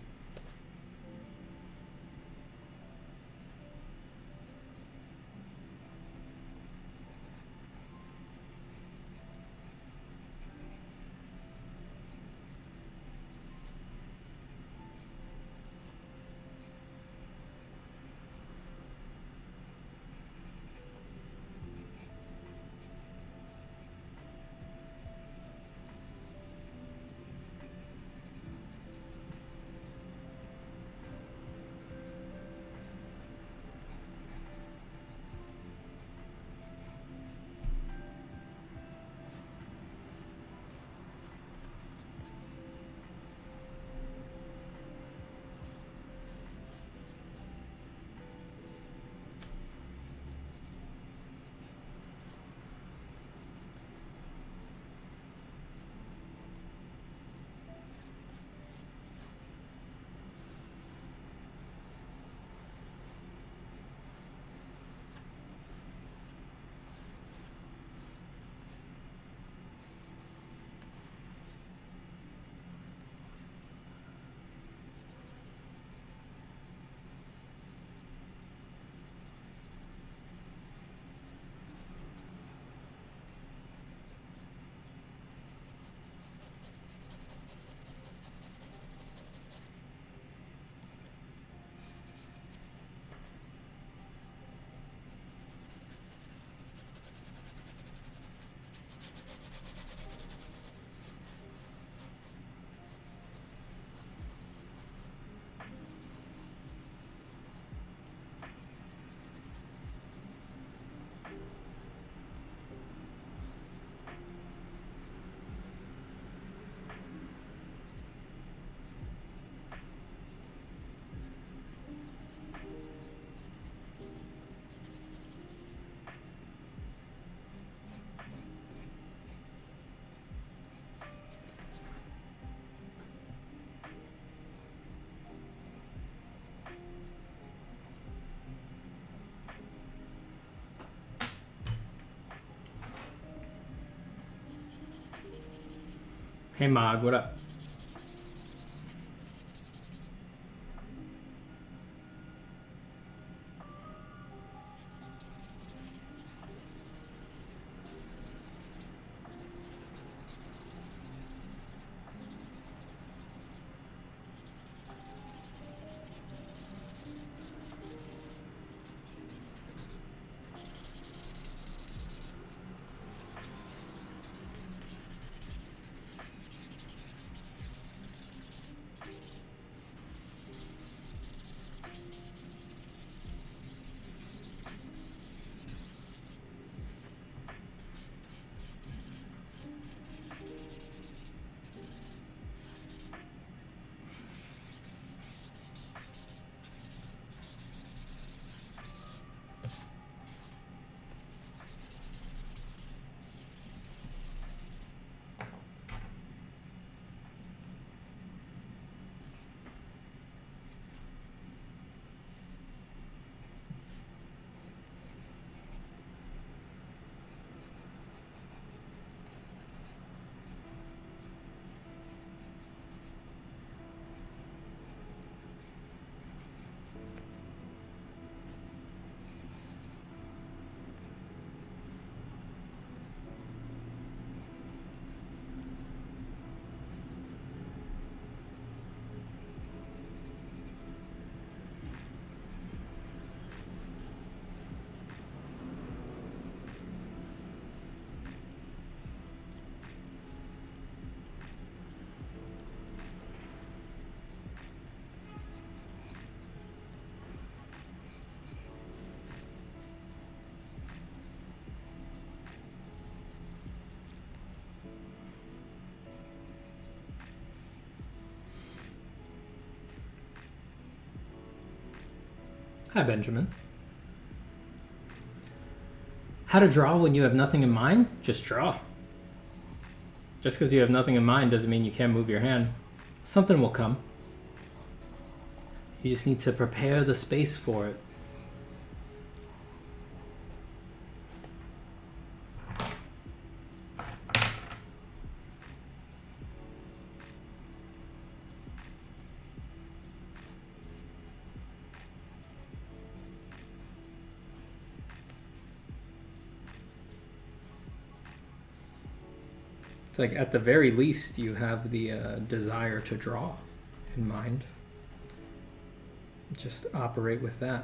Hey Mog, what up? Hi, Benjamin. How to draw when you have nothing in mind? Just draw. Just because you have nothing in mind doesn't mean you can't move your hand. Something will come. You just need to prepare the space for it. It's like at the very least you have the desire to draw in mind. Just operate with that.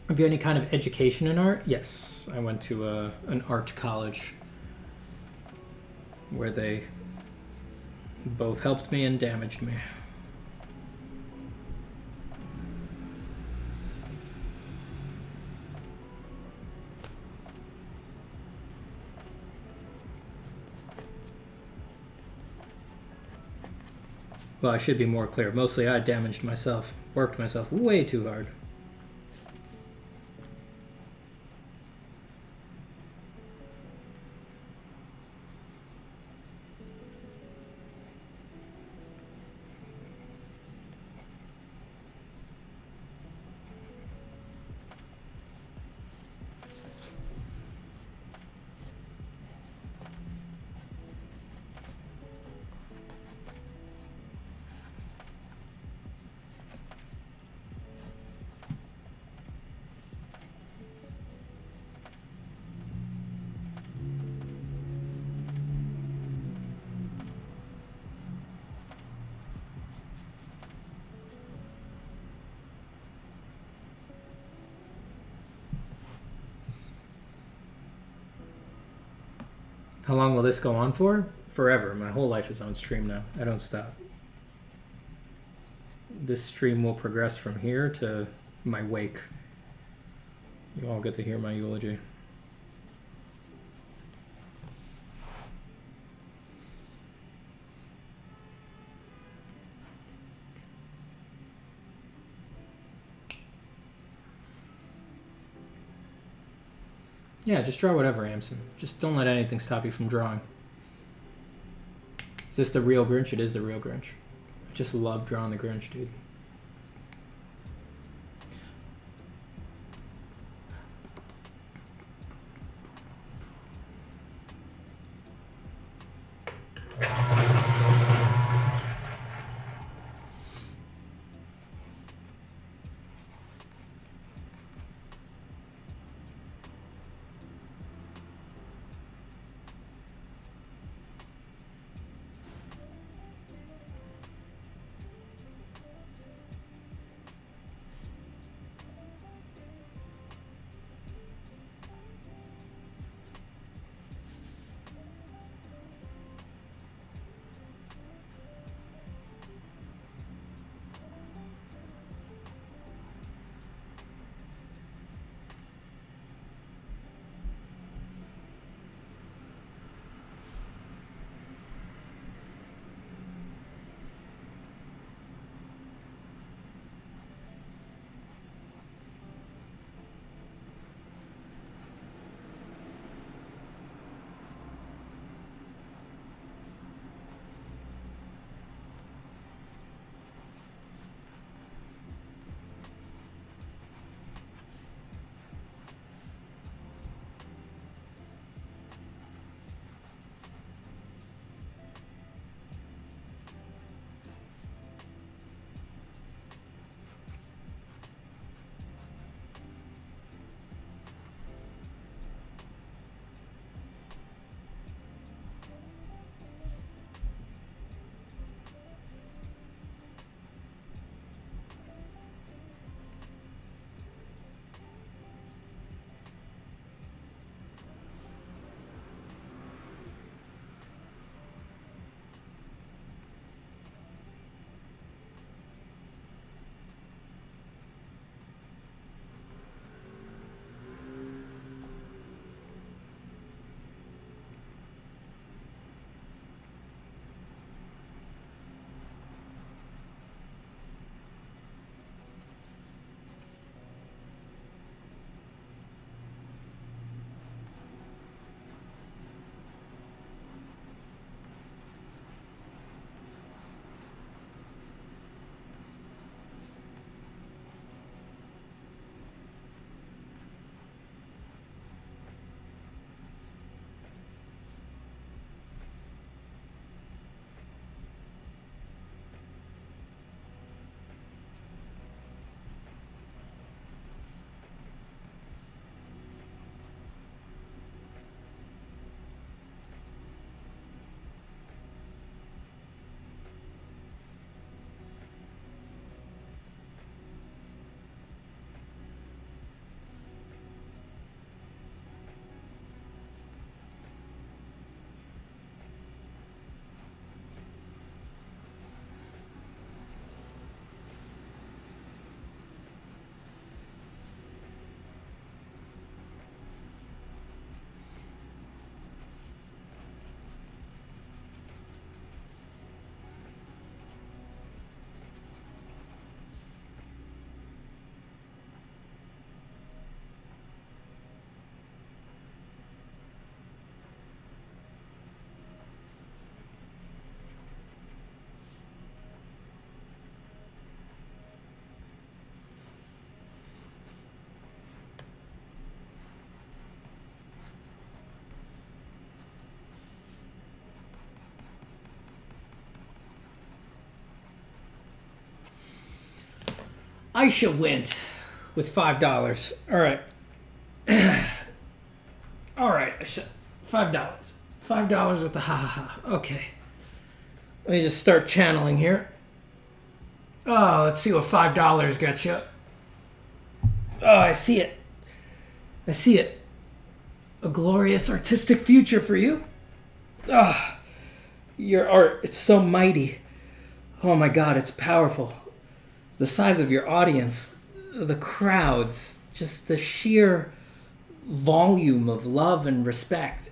Have you any kind of education in art? Yes, I went to an art college where they both helped me and damaged me. Well, I should be more clear. Mostly I damaged myself, worked myself way too hard. How long will this go on for? Forever. My whole life is on stream now. I don't stop. This stream will progress from here to my wake. You all get to hear my eulogy. Yeah, just draw whatever, Amson. Just don't let anything stop you from drawing. Is this the real Grinch? It is the real Grinch. I just love drawing the Grinch, dude. Aisha went with $5. All right. All right, Aisha. $5. $5 with the ha ha ha. Okay. Let me just start channeling here. Oh, let's see what $5 gets you. Oh, I see it. I see it. A glorious artistic future for you. Ah, oh, your art, it's so mighty. Oh my God, it's powerful. The size of your audience, the crowds, just the sheer volume of love and respect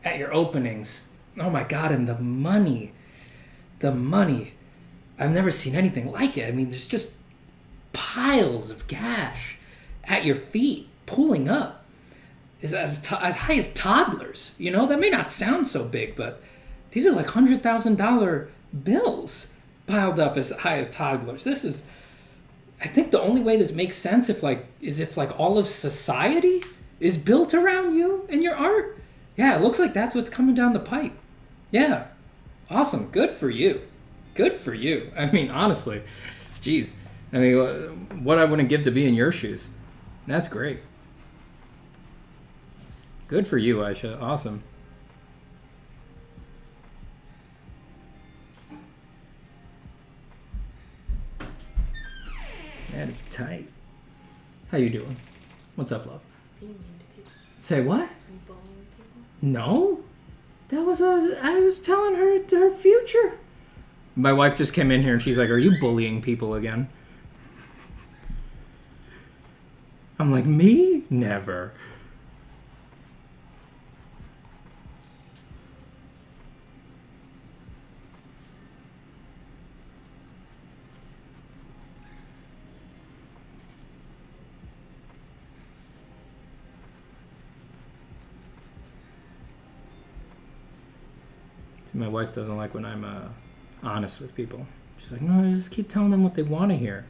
at your openings. Oh my God, and the money. The money. I've never seen anything like it. I mean, there's just piles of cash at your feet, pulling up. Is as high as toddlers. You know, that may not sound so big, but these are like $100,000 bills piled up as high as toddlers. This is, I think the only way this makes sense if all of society is built around you and your art. Yeah, it looks like that's what's coming down the pipe. Yeah, awesome. Good for you. Good for you. I mean, honestly, geez. I mean, what I wouldn't give to be in your shoes. That's great. Good for you, Aisha. Awesome. That is tight. How you doing? What's up, love? Being mean to people. Say what? Are you bullying people? No. I was telling her her future. My wife just came in here and she's like, "Are you bullying people again?" I'm like, "Me? Never." My wife doesn't like when I'm honest with people. She's like, "No, just keep telling them what they want to hear."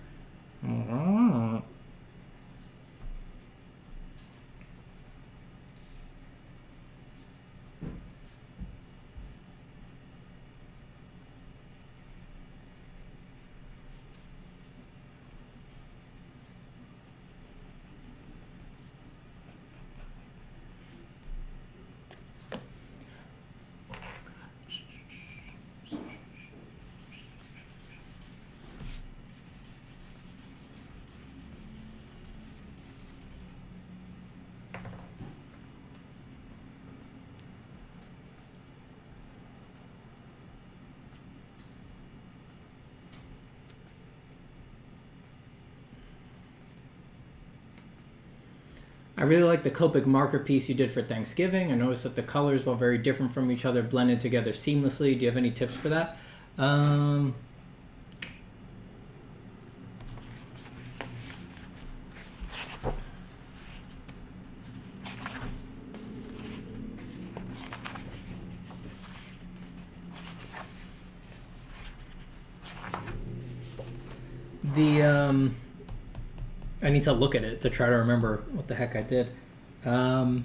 I really like the Copic marker piece you did for Thanksgiving. I noticed that the colors, while very different from each other, blended together seamlessly. Do you have any tips for that? I need to look at it to try to remember what the heck I did. I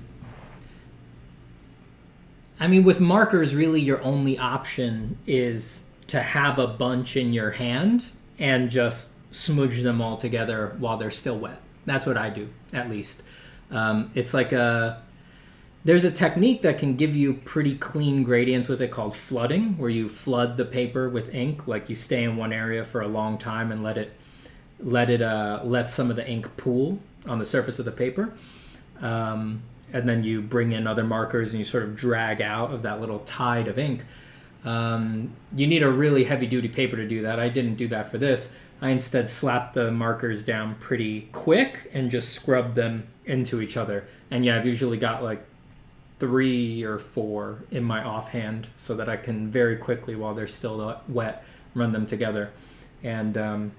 mean, with markers, really your only option is to have a bunch in your hand and just smudge them all together while they're still wet. That's what I do, at least. It's like there's a technique that can give you pretty clean gradients with it called flooding, where you flood the paper with ink, like you stay in one area for a long time and let some of the ink pool on the surface of the paper. And then you bring in other markers and you sort of drag out of that little tide of ink. You need a really heavy duty paper to do that. I didn't do that for this. I instead slapped the markers down pretty quick and just scrubbed them into each other. And yeah, I've usually got like 3 or 4 in my offhand so that I can very quickly, while they're still wet, run them together. And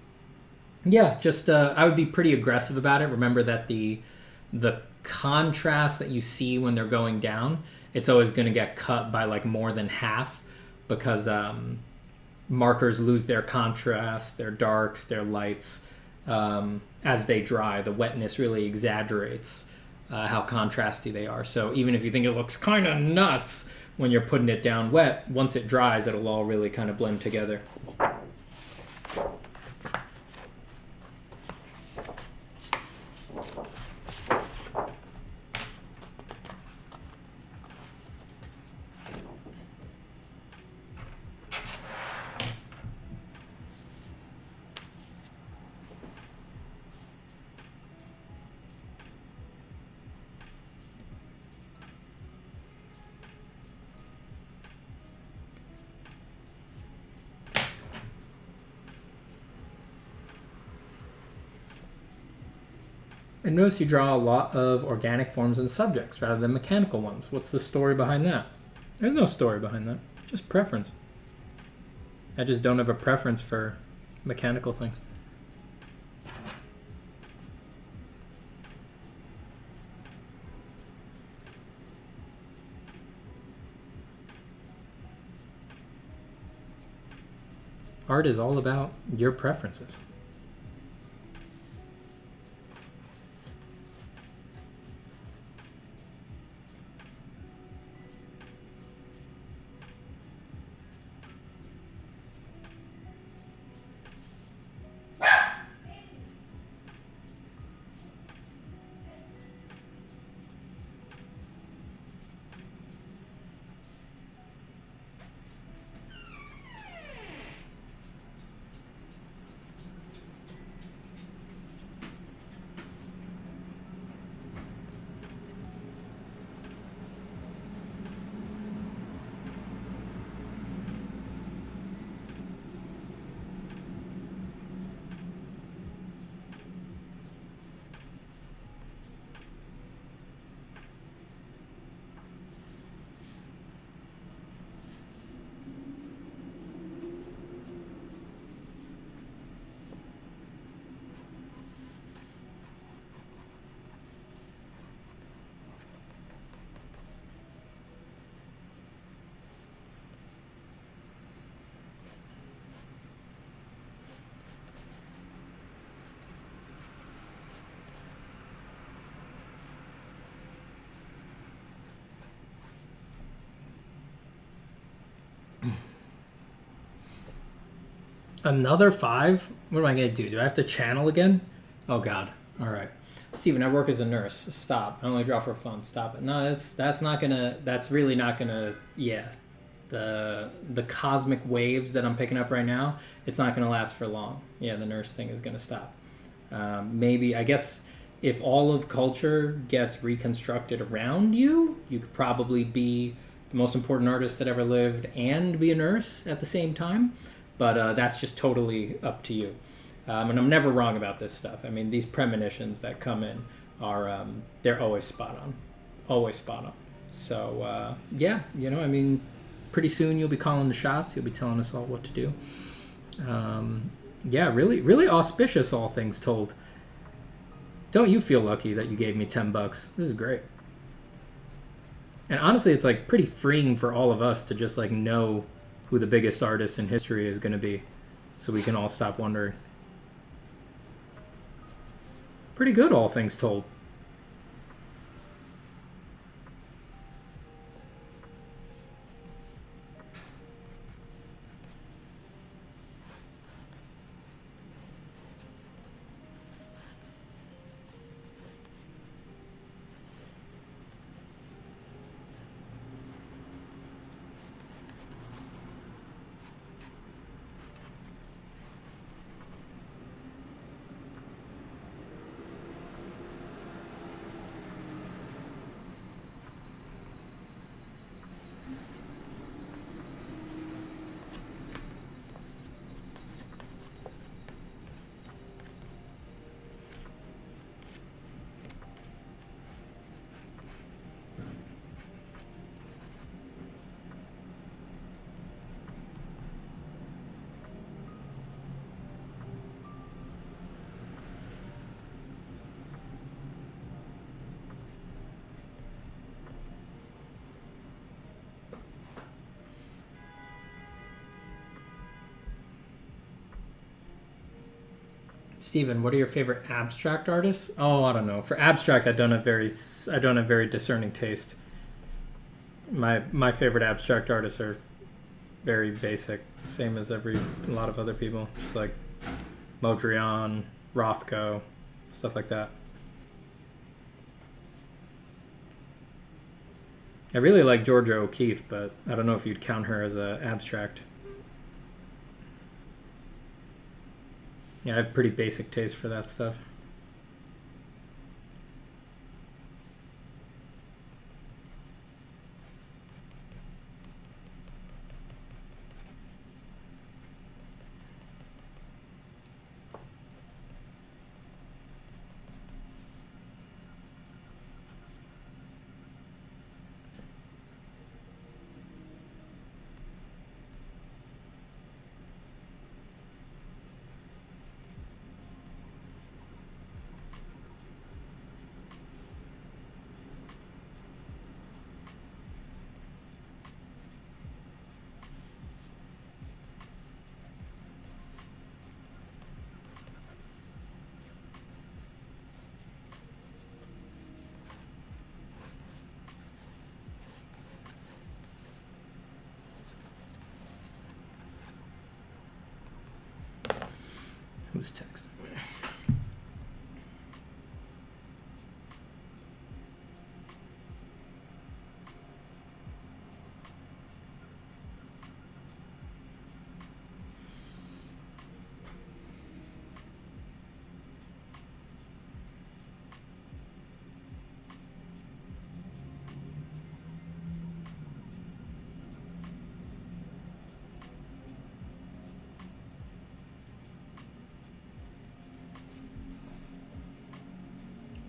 yeah, just I would be pretty aggressive about it. Remember that the contrast that you see when they're going down, it's always going to get cut by like more than half, because markers lose their contrast, their darks, their lights as they dry. The wetness really exaggerates how contrasty they are. So even if you think it looks kind of nuts when you're putting it down wet, once it dries, it'll all really kind of blend together. I notice you draw a lot of organic forms and subjects rather than mechanical ones. What's the story behind that? There's no story behind that. Just preference. I just don't have a preference for mechanical things. Art is all about your preferences. Another 5? What am I going to do? Do I have to channel again? Oh, God. All right. Steven, I work as a nurse. Stop. I only draw for fun. Stop it. No, that's not going to... That's really not going to... Yeah. The cosmic waves that I'm picking up right now, it's not going to last for long. Yeah, the nurse thing is going to stop. Maybe, I guess, if all of culture gets reconstructed around you, you could probably be the most important artist that ever lived and be a nurse at the same time. But that's just totally up to you. And I'm never wrong about this stuff. I mean, these premonitions that come in are, they're always spot on. Always spot on. So, yeah, you know, I mean, pretty soon you'll be calling the shots. You'll be telling us all what to do. Yeah, really, really auspicious, all things told. Don't you feel lucky that you gave me $10? This is great. And honestly, it's like pretty freeing for all of us to just like know who the biggest artist in history is going to be, so we can all stop wondering. Pretty good, all things told. Steven, what are your favorite abstract artists? Oh, I don't know. For abstract, I don't have very discerning taste. My favorite abstract artists are very basic, same as a lot of other people. Just like Modrian, Rothko, stuff like that. I really like Georgia O'Keeffe, but I don't know if you'd count her as an abstract. Yeah, I have pretty basic taste for that stuff.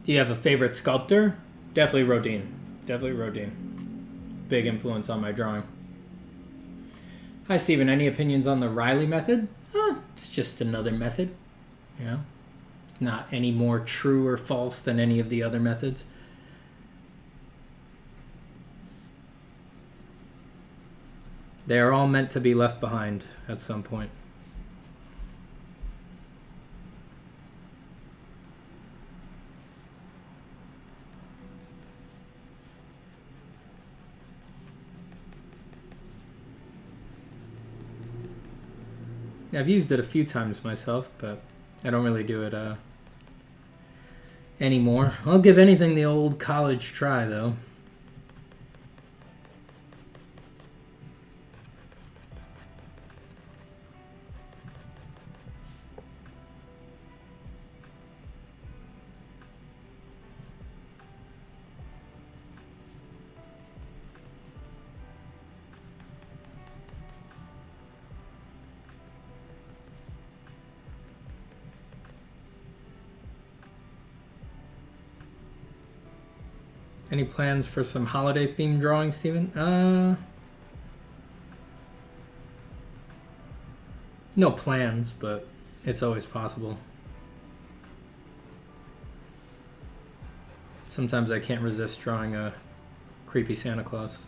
Do you have a favorite sculptor? Definitely Rodin. Definitely Rodin. Big influence on my drawing. Hi, Steven. Any opinions on the Riley method? It's just another method. You know? Not any more true or false than any of the other methods. They are all meant to be left behind at some point. I've used it a few times myself, but I don't really do it anymore. I'll give anything the old college try, though. Any plans for some holiday themed drawing, Steven? No plans, but it's always possible. Sometimes I can't resist drawing a creepy Santa Claus.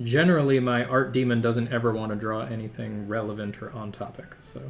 Generally, my art demon doesn't ever want to draw anything relevant or on topic, so...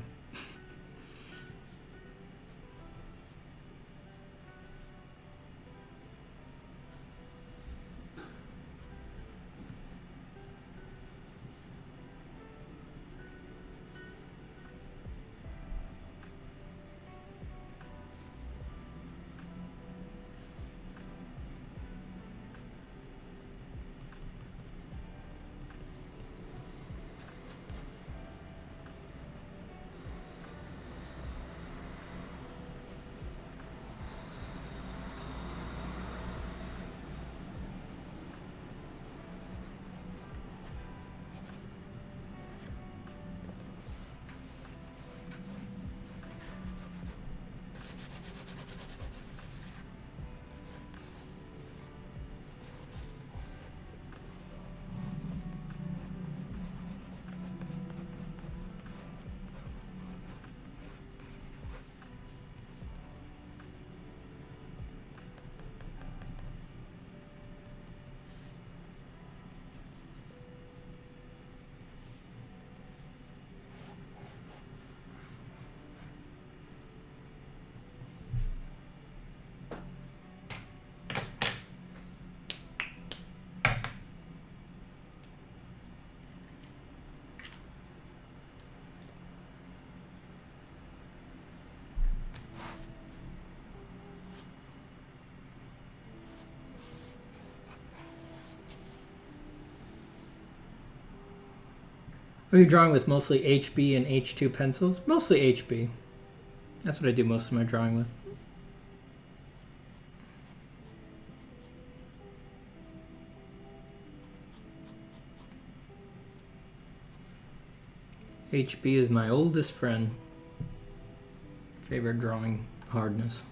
Are you drawing with mostly HB and H2 pencils? Mostly HB. That's what I do most of my drawing with. HB is my oldest friend. Favorite drawing hardness.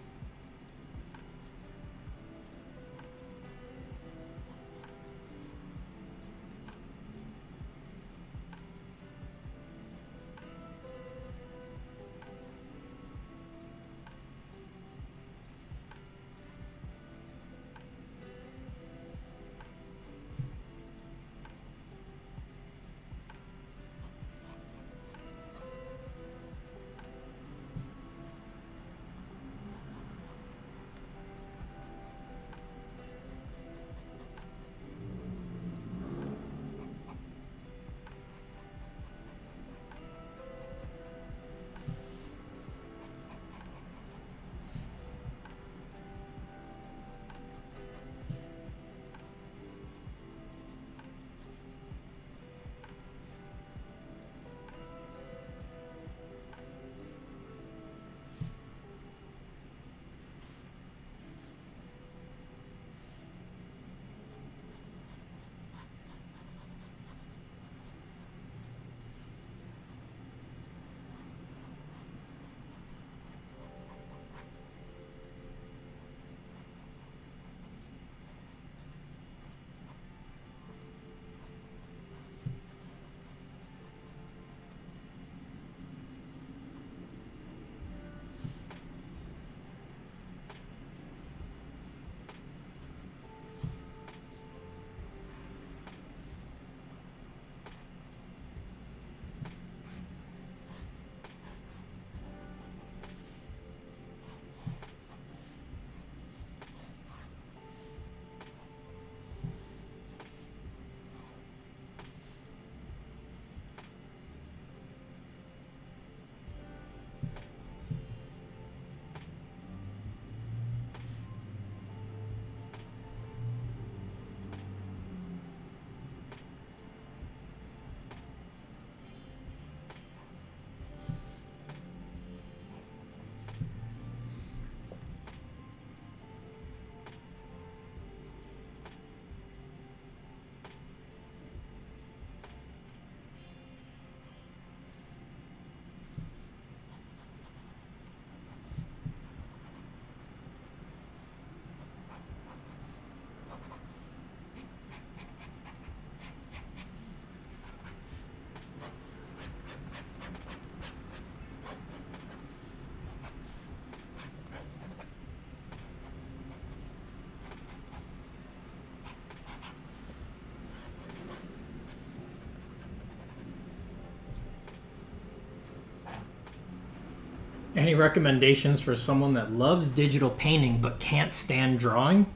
Any recommendations for someone that loves digital painting but can't stand drawing?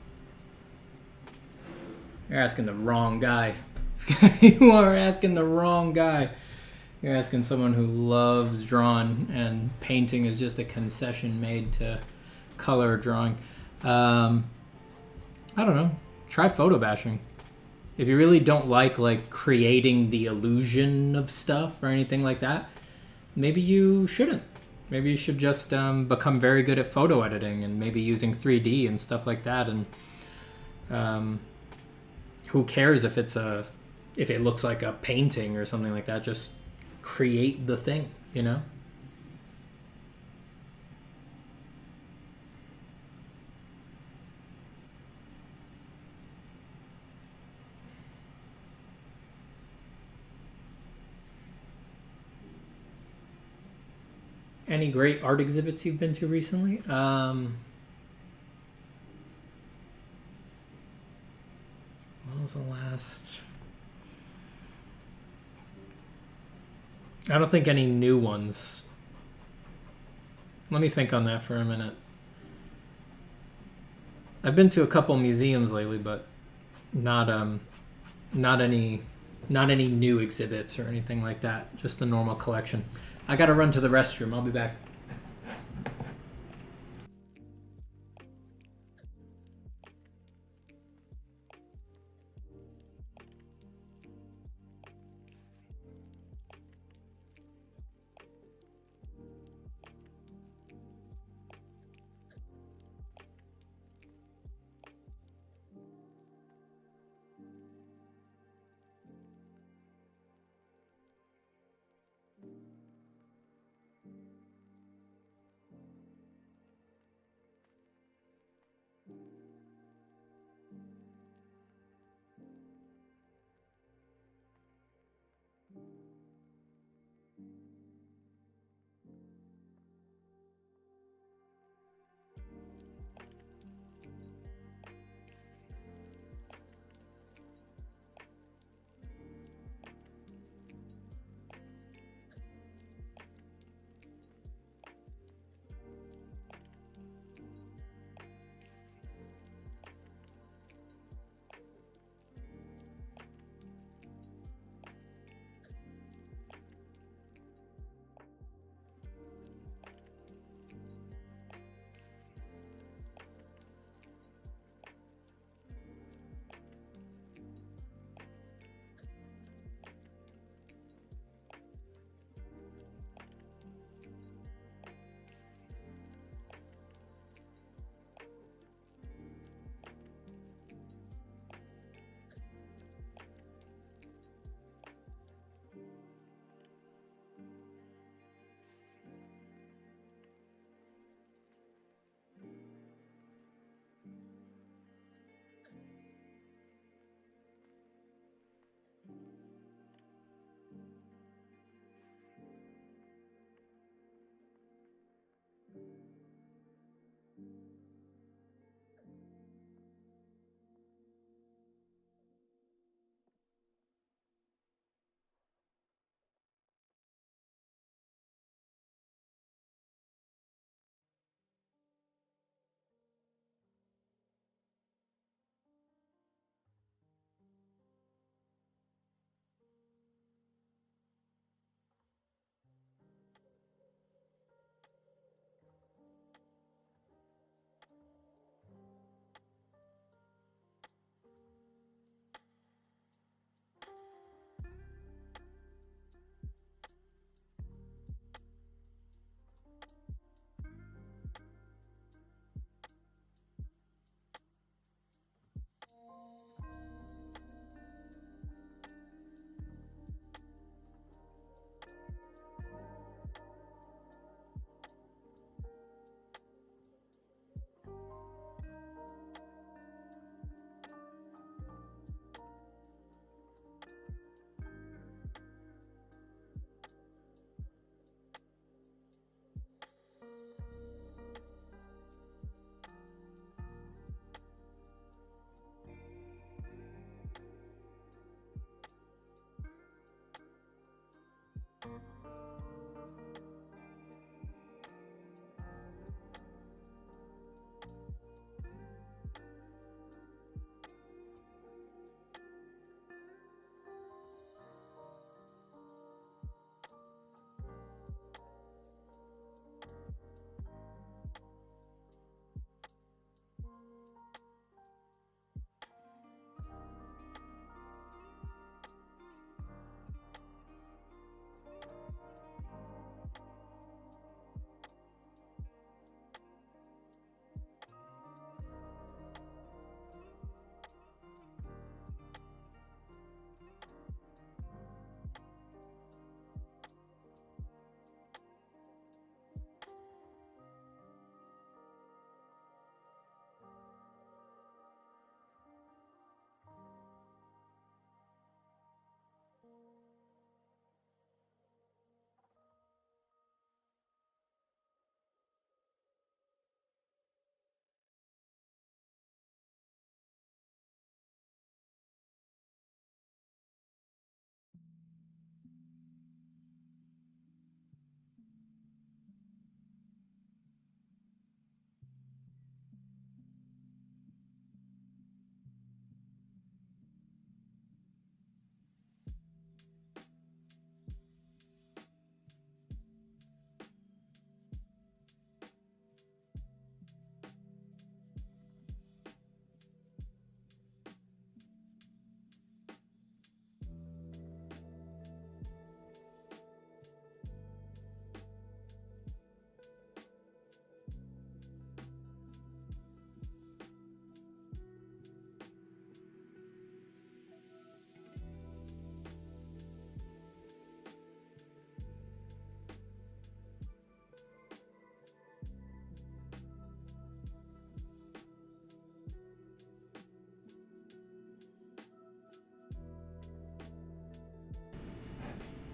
You're asking the wrong guy. You are asking the wrong guy. You're asking someone who loves drawing, and painting is just a concession made to color drawing. I don't know. Try photo bashing. If you really don't like creating the illusion of stuff or anything like that, maybe you shouldn't. Maybe you should just become very good at photo editing and maybe using 3D and stuff like that. And who cares if it looks like a painting or something like that? Just create the thing, you know? Any great art exhibits you've been to recently? What was the last? I don't think any new ones. Let me think on that for a minute. I've been to a couple museums lately, but not any new exhibits or anything like that. Just the normal collection. I gotta run to the restroom. I'll be back.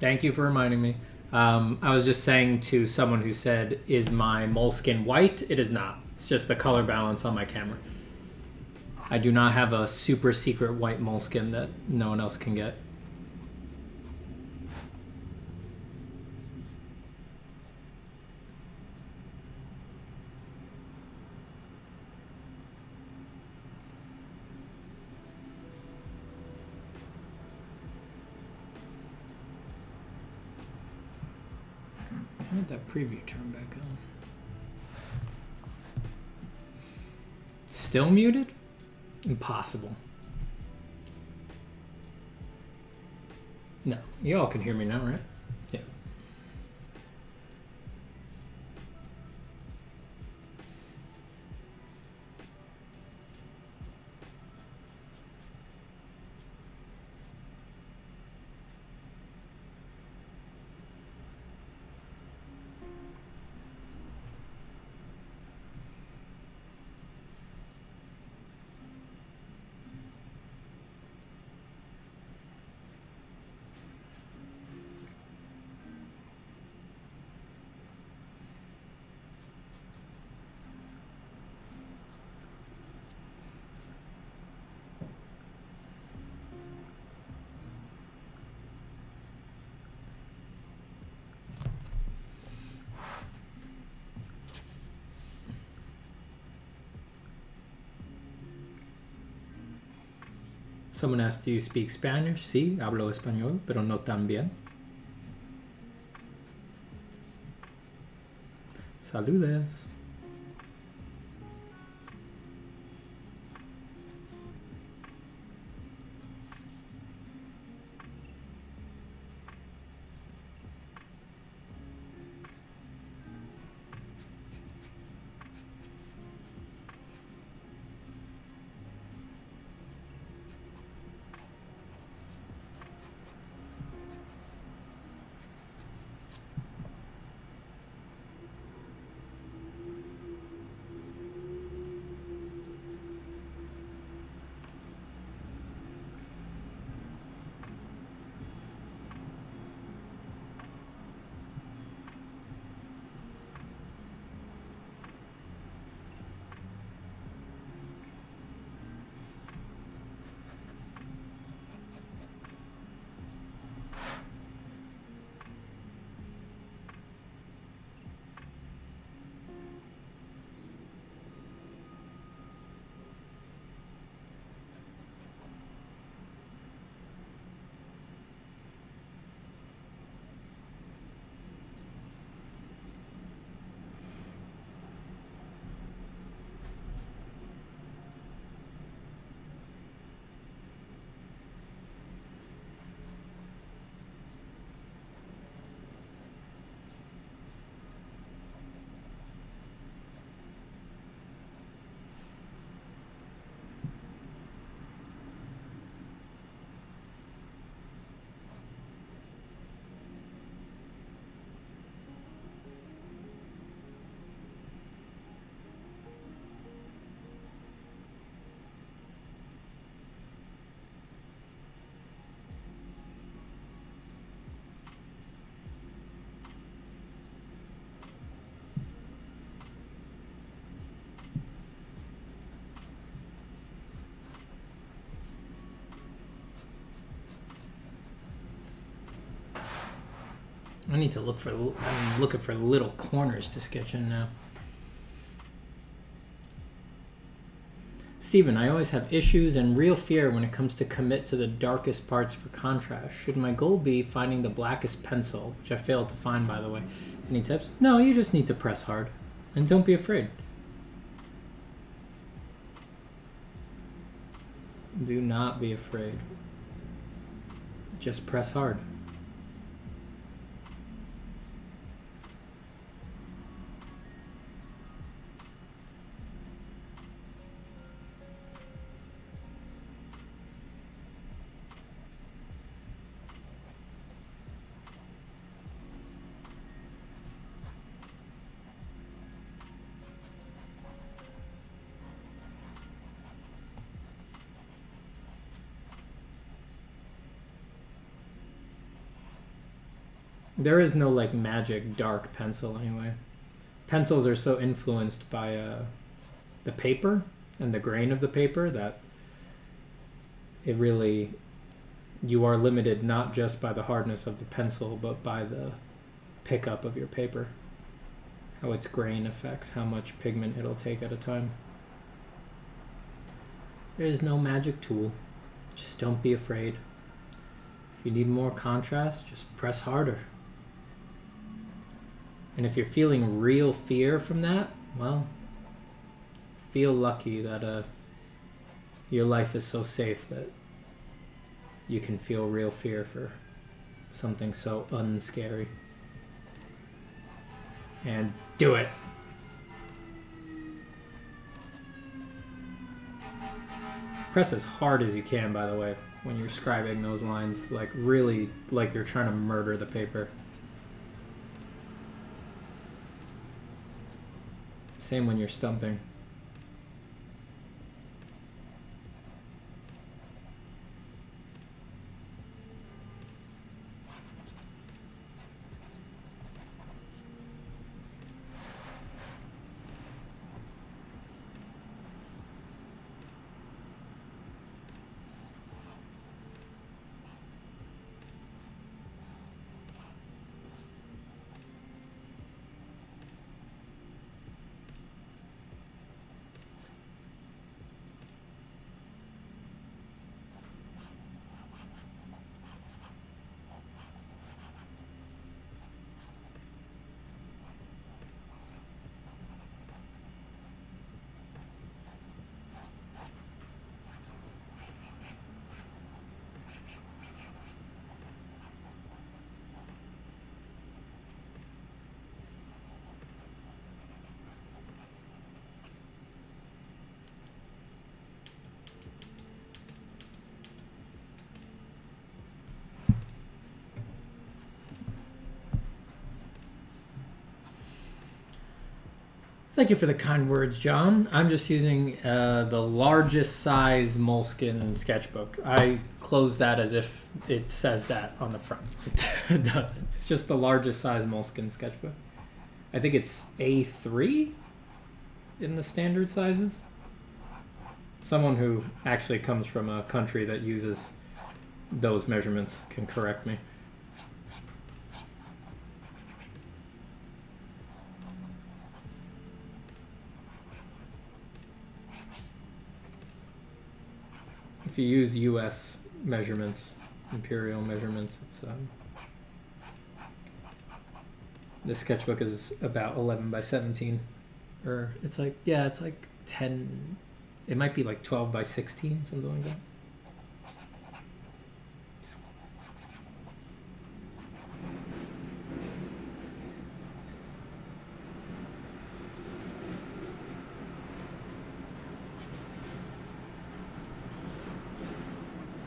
Thank you for reminding me. I was just saying to someone who said, is my Moleskine white? It is not. It's just the color balance on my camera. I do not have a super secret white Moleskine that no one else can get. How did that preview turn back on? Still muted? Impossible. No, you all can hear me now, right? Yeah. Someone asked, do you speak Spanish? Sí, hablo español, pero no tan bien. Saludes. I need to look for. I'm looking for little corners to sketch in now. Steven, I always have issues and real fear when it comes to commit to the darkest parts for contrast. Should my goal be finding the blackest pencil, which I failed to find, by the way? Any tips? No, you just need to press hard. And don't be afraid. Do not be afraid. Just press hard. There is no like magic dark pencil anyway. Pencils are so influenced by the paper and the grain of the paper that it really, you are limited not just by the hardness of the pencil but by the pickup of your paper, how its grain affects how much pigment it'll take at a time. There is no magic tool. Just don't be afraid. If you need more contrast, just press harder. And if you're feeling real fear from that, well, feel lucky that your life is so safe that you can feel real fear for something so unscary. And do it. Press as hard as you can, by the way, when you're scribing those lines. Like, really, like you're trying to murder the paper. Same when you're stumping. Thank you for the kind words, John. I'm just using the largest size Moleskine sketchbook. I close that as if it says that on the front. It doesn't. It's just the largest size Moleskine sketchbook. I think it's A3 in the standard sizes. Someone who actually comes from a country that uses those measurements can correct me. If you use US measurements, imperial measurements, it's this sketchbook is about 11 by 17, or it's like, yeah, it's like 10, it might be like 12 by 16, something like that.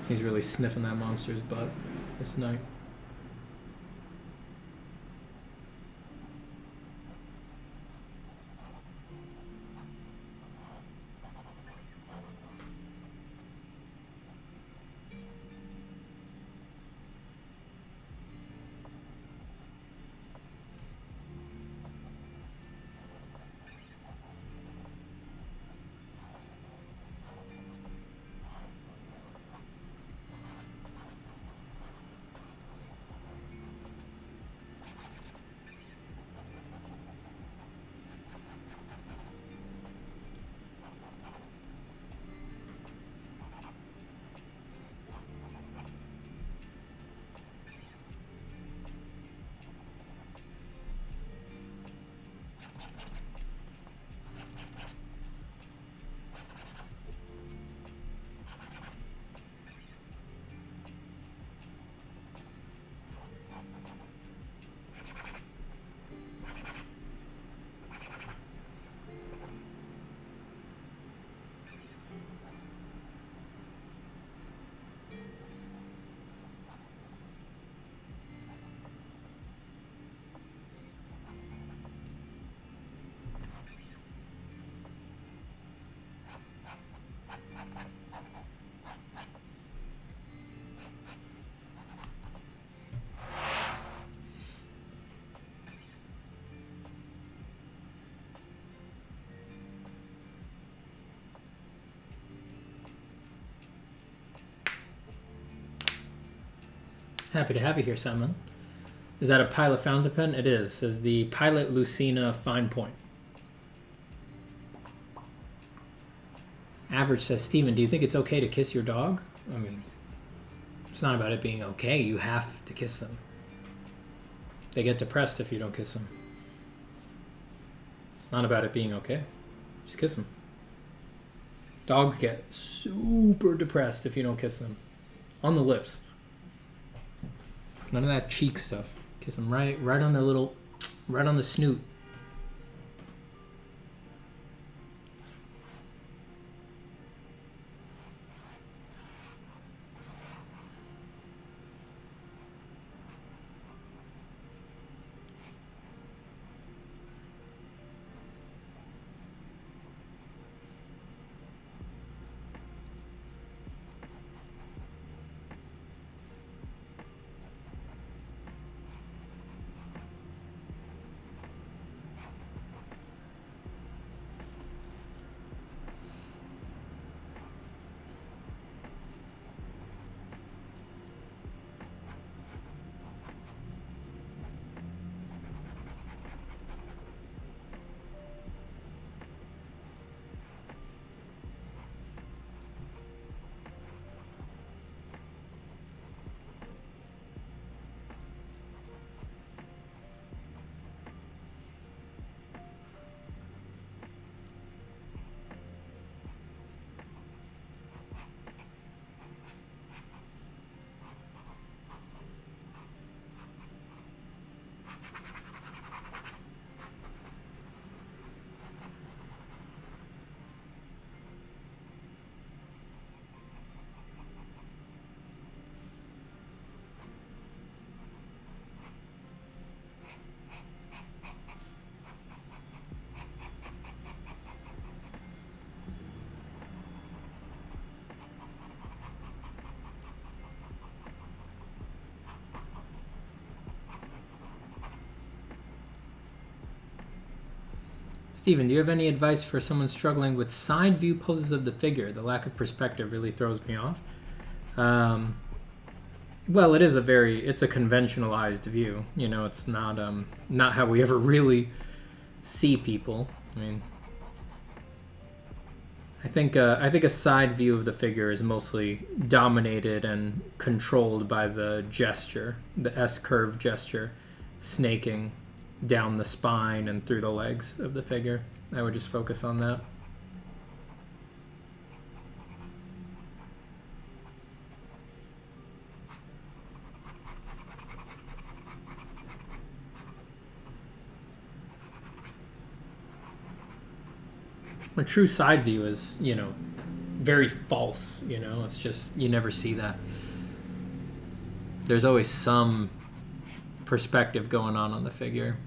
He's really sniffing that monster's butt this night. Happy to have you here, Simon. Is that a Pilot fountain pen? It is. It says the Pilot Lucina Fine Point. Average says, Steven, do you think it's okay to kiss your dog? I mean, it's not about it being okay. You have to kiss them. They get depressed if you don't kiss them. It's not about it being okay. Just kiss them. Dogs get super depressed if you don't kiss them. On the lips. None of that cheek stuff. Kiss them right on their little, right on the snoot. Steven, do you have any advice for someone struggling with side view poses of the figure? The lack of perspective really throws me off. Well, it's a conventionalized view. You know, it's not how we ever really see people. I mean, I think a side view of the figure is mostly dominated and controlled by the gesture, the S-curve gesture, snaking down the spine and through the legs of the figure. I would just focus on that. A true side view is, very false, it's just, you never see that. There's always some perspective going on the figure.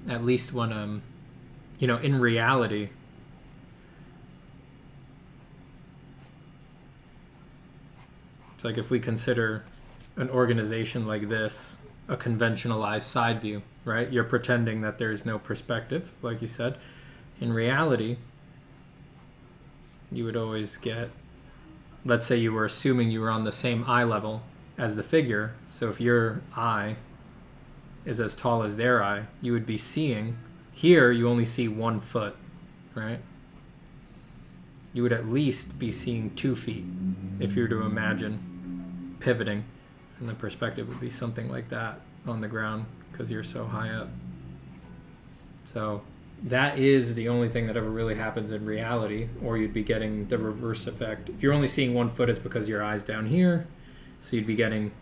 At least when, in reality, it's like if we consider an organization like this a conventionalized side view, right? You're pretending that there's no perspective, like you said. In reality, you would always get, let's say you were assuming you were on the same eye level as the figure. So if your eye is as tall as their eye, you would be seeing, here you only see 1 foot, right? You would at least be seeing 2 feet if you were to imagine pivoting, and the perspective would be something like that on the ground because you're so high up. So that is the only thing that ever really happens in reality, or you'd be getting the reverse effect. If you're only seeing 1 foot, it's because your eye's down here, so you'd be getting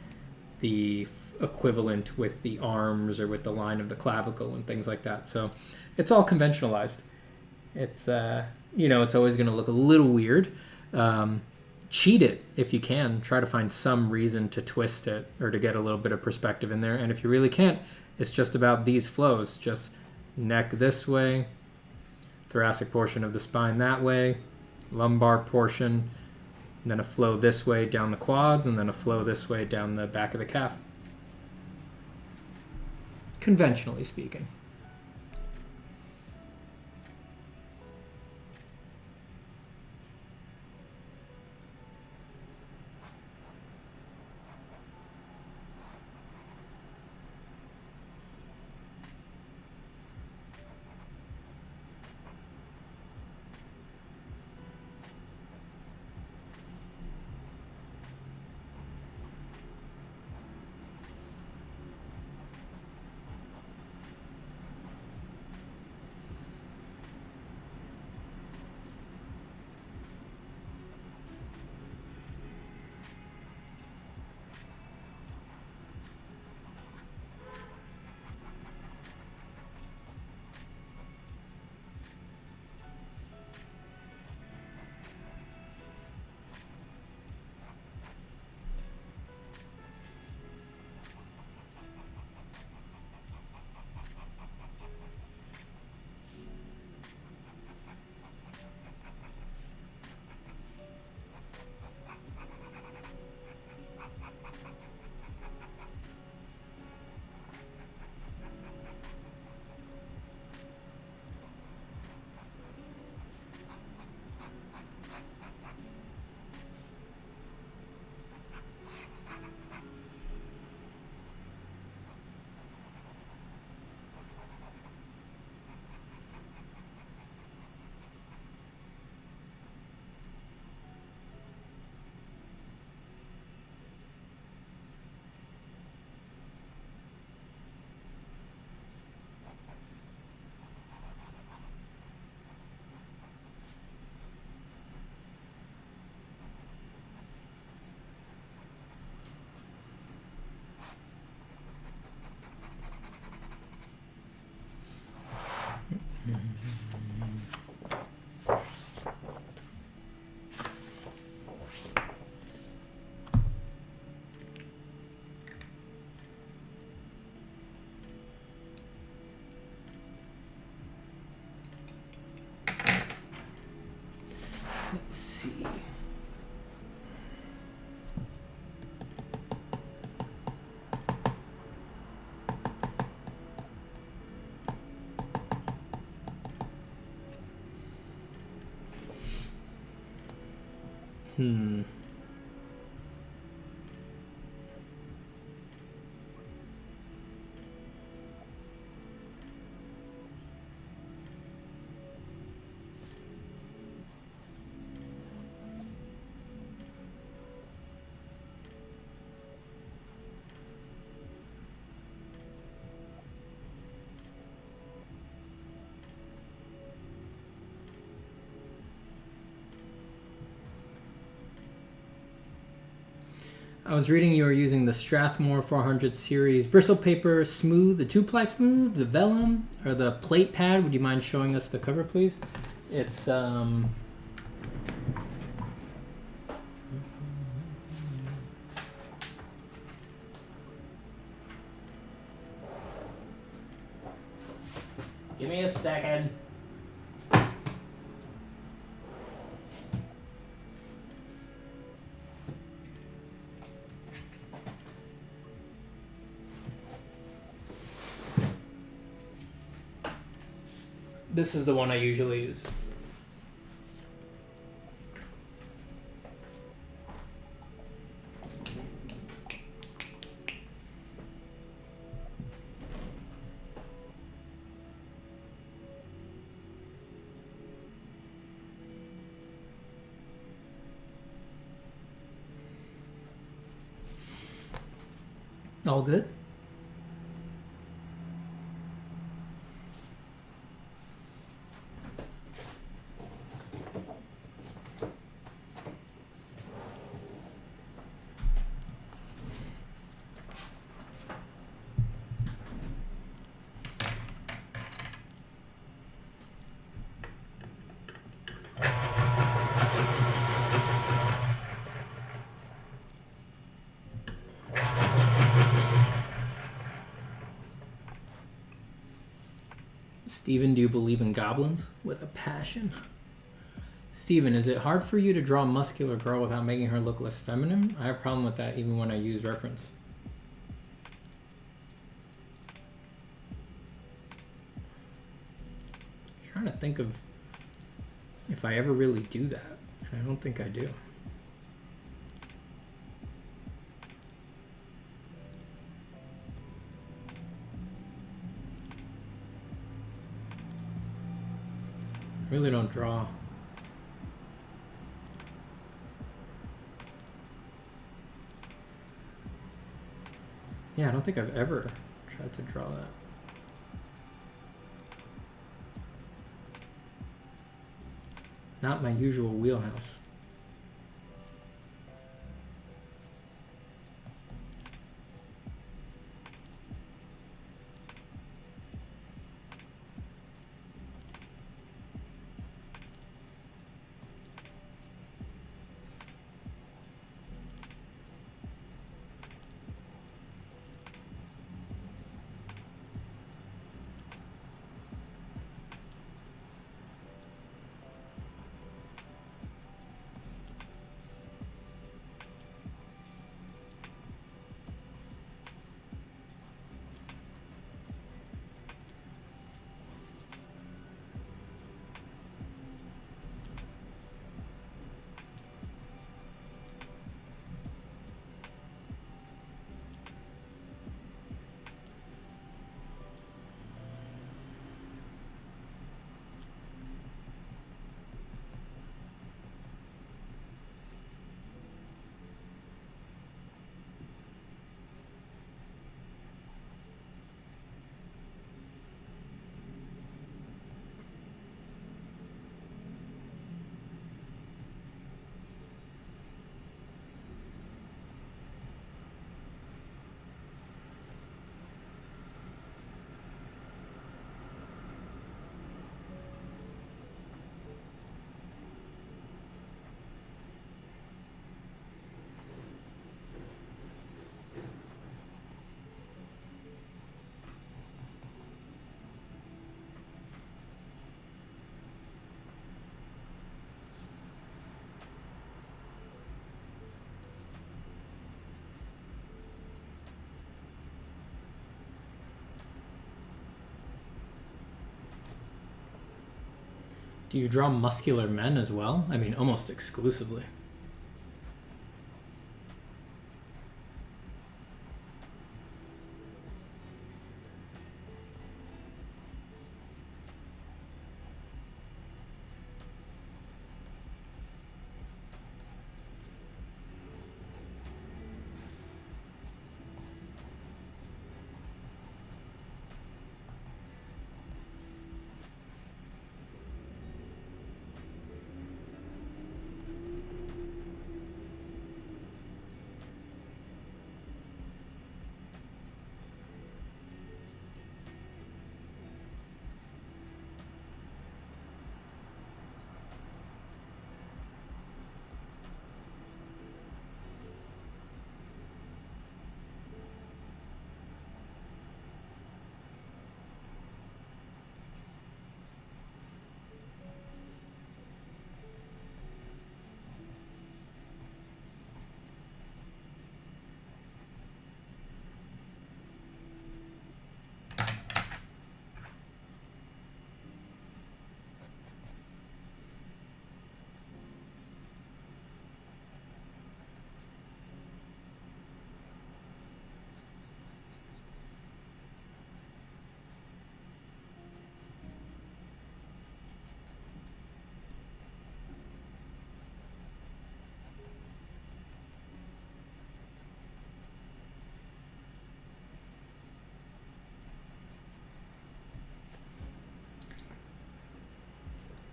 the equivalent with the arms or with the line of the clavicle and things like that. So it's all conventionalized. It's it's always going to look a little weird. Cheat it if you can. Try to find some reason to twist it or to get a little bit of perspective in there. And if you really can't, it's just about these flows. Just neck this way, thoracic portion of the spine that way, lumbar portion, and then a flow this way down the quads, and then a flow this way down the back of the calf. Conventionally speaking. Hmm. I was reading you were using the Strathmore 400 series Bristol Paper Smooth, the 2-ply smooth, the vellum, or the plate pad. Would you mind showing us the cover, please? It's Give me a second. This is the one I usually use. All good? Steven, do you believe in goblins? With a passion. Steven, is it hard for you to draw a muscular girl without making her look less feminine? I have a problem with that even when I use reference. I'm trying to think of if I ever really do that, and I don't think I do. I really don't draw. Yeah, I don't think I've ever tried to draw that. Not my usual wheelhouse. Do you draw muscular men as well? I mean, almost exclusively.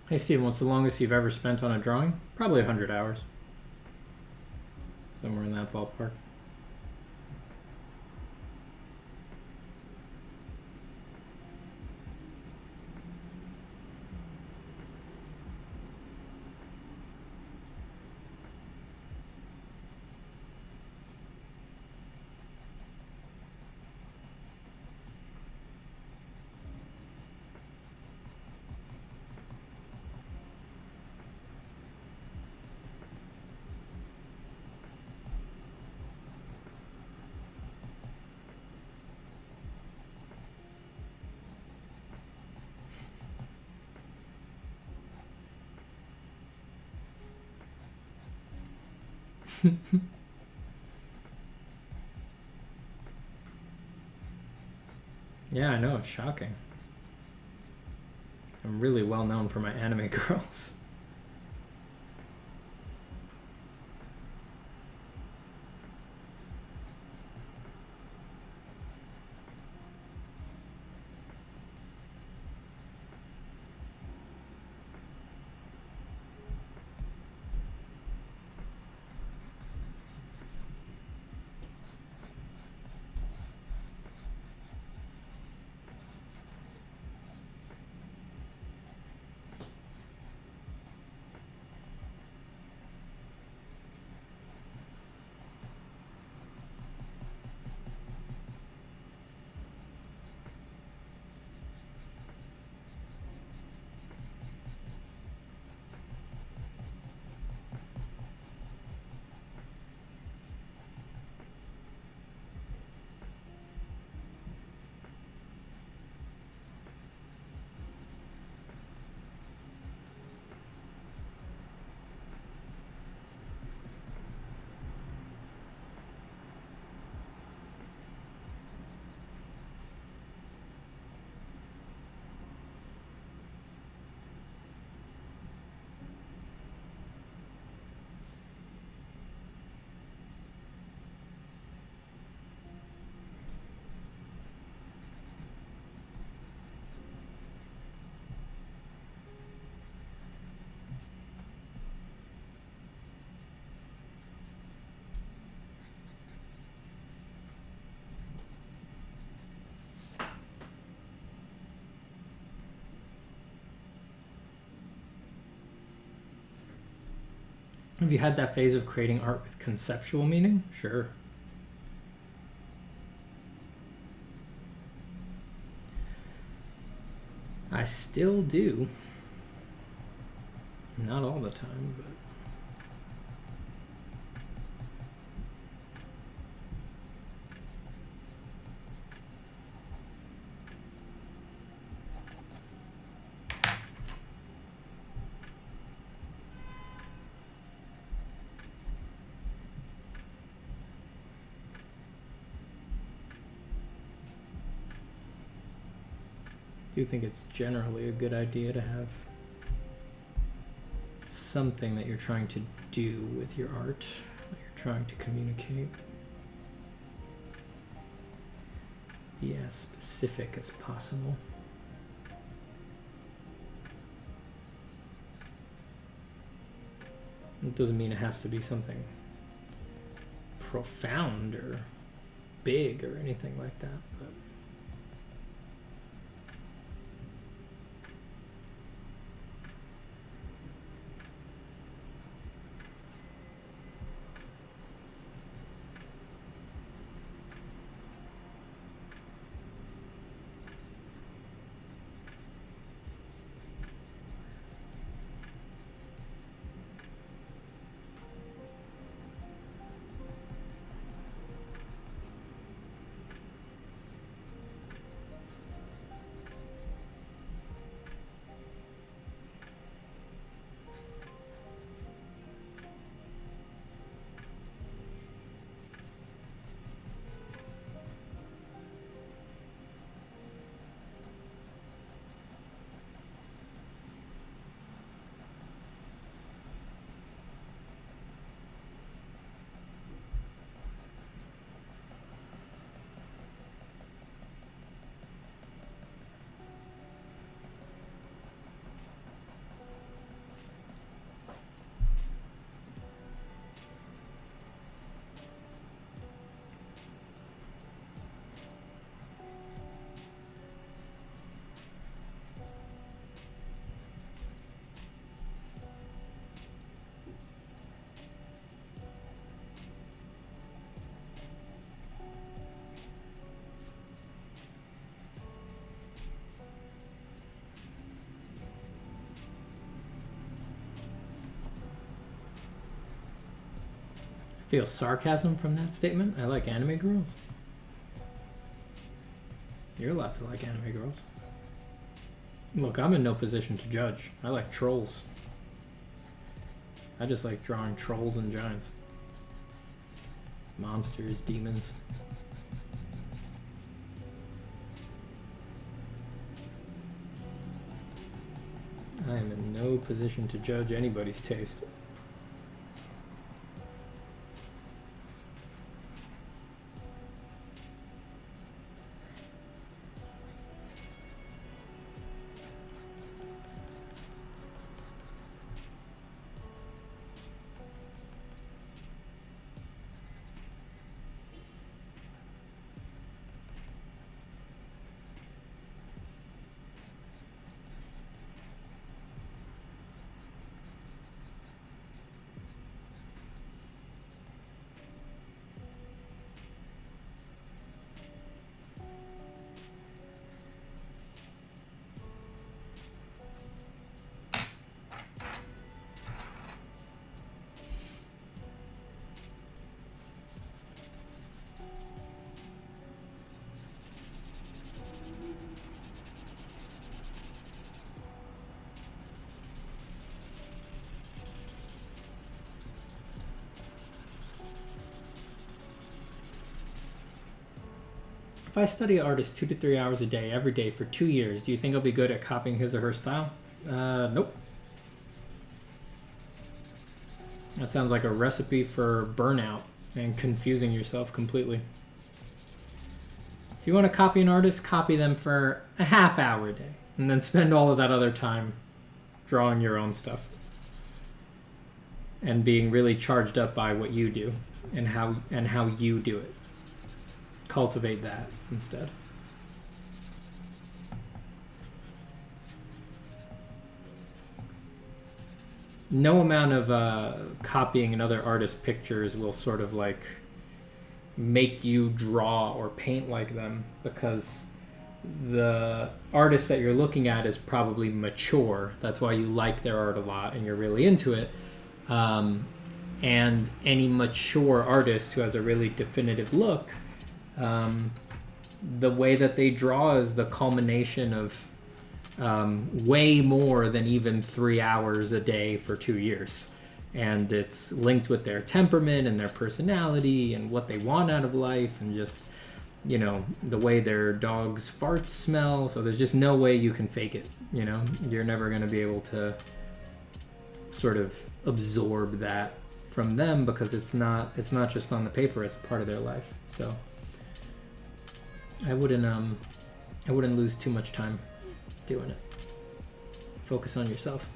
Hey Steven, what's the longest you've ever spent on a drawing? Probably 100 hours. Somewhere in that ballpark. Yeah, I know, it's shocking. I'm really well known for my anime girls. Have you had that phase of creating art with conceptual meaning? Sure. I still do. Not all the time, but... I do think it's generally a good idea to have something that you're trying to do with your art, that you're trying to communicate. Be as specific as possible. It doesn't mean it has to be something profound or big or anything like that, but Feel sarcasm from that statement? I like anime girls. You're allowed to like anime girls. Look, I'm in no position to judge. I like trolls. I just like drawing trolls and giants. Monsters, demons. I am in no position to judge anybody's taste. If I study an artist 2 to 3 hours a day, every day for 2 years, do you think I'll be good at copying his or her style? Nope. That sounds like a recipe for burnout and confusing yourself completely. If you want to copy an artist, copy them for a half hour a day, and then spend all of that other time drawing your own stuff and being really charged up by what you do and how you do it. Cultivate that instead. No amount of copying another artist's pictures will sort of like make you draw or paint like them, because the artist that you're looking at is probably mature. That's why you like their art a lot and you're really into it. And any mature artist who has a really definitive look, the way that they draw is the culmination of way more than even 3 hours a day for 2 years. And it's linked with their temperament and their personality and what they want out of life, and just, you know, the way their dog's farts smell. So there's just no way you can fake it, you know? You're never going to be able to sort of absorb that from them, because it's not just on the paper, it's a part of their life. So I wouldn't lose too much time doing it. Focus on yourself.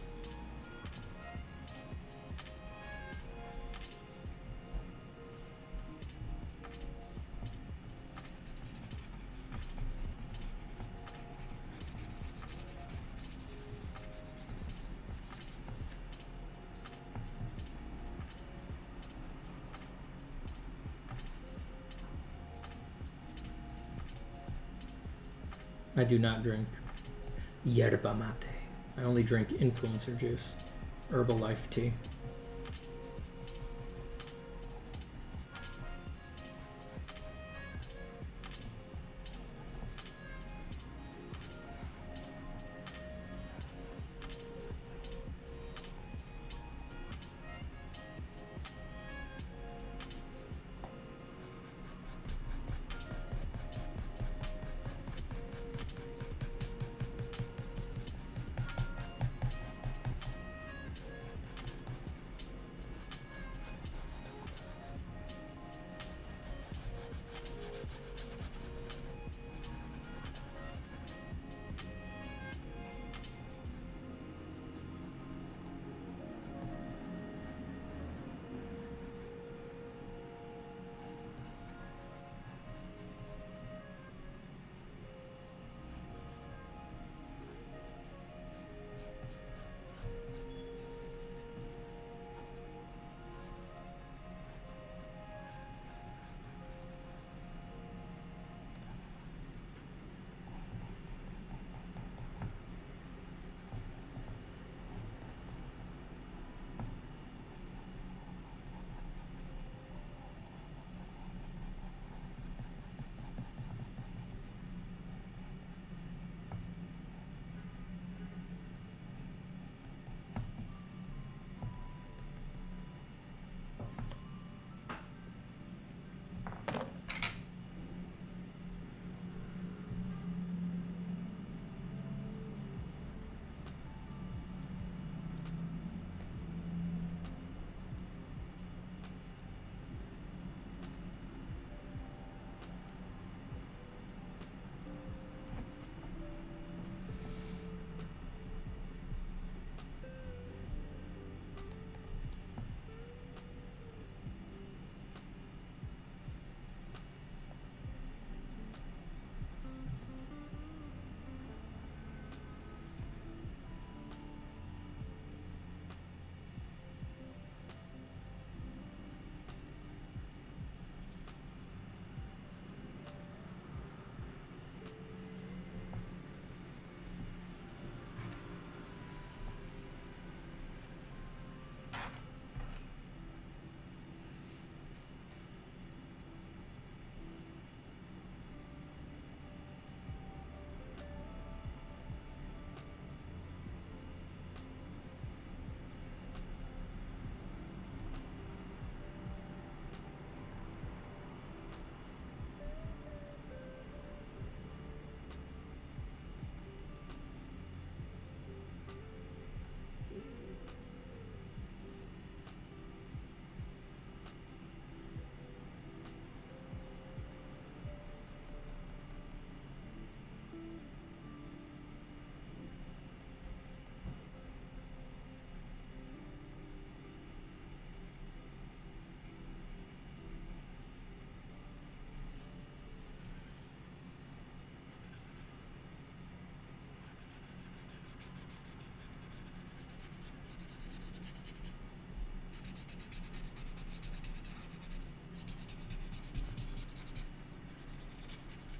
I do not drink yerba mate. I only drink influencer juice, Herbalife tea.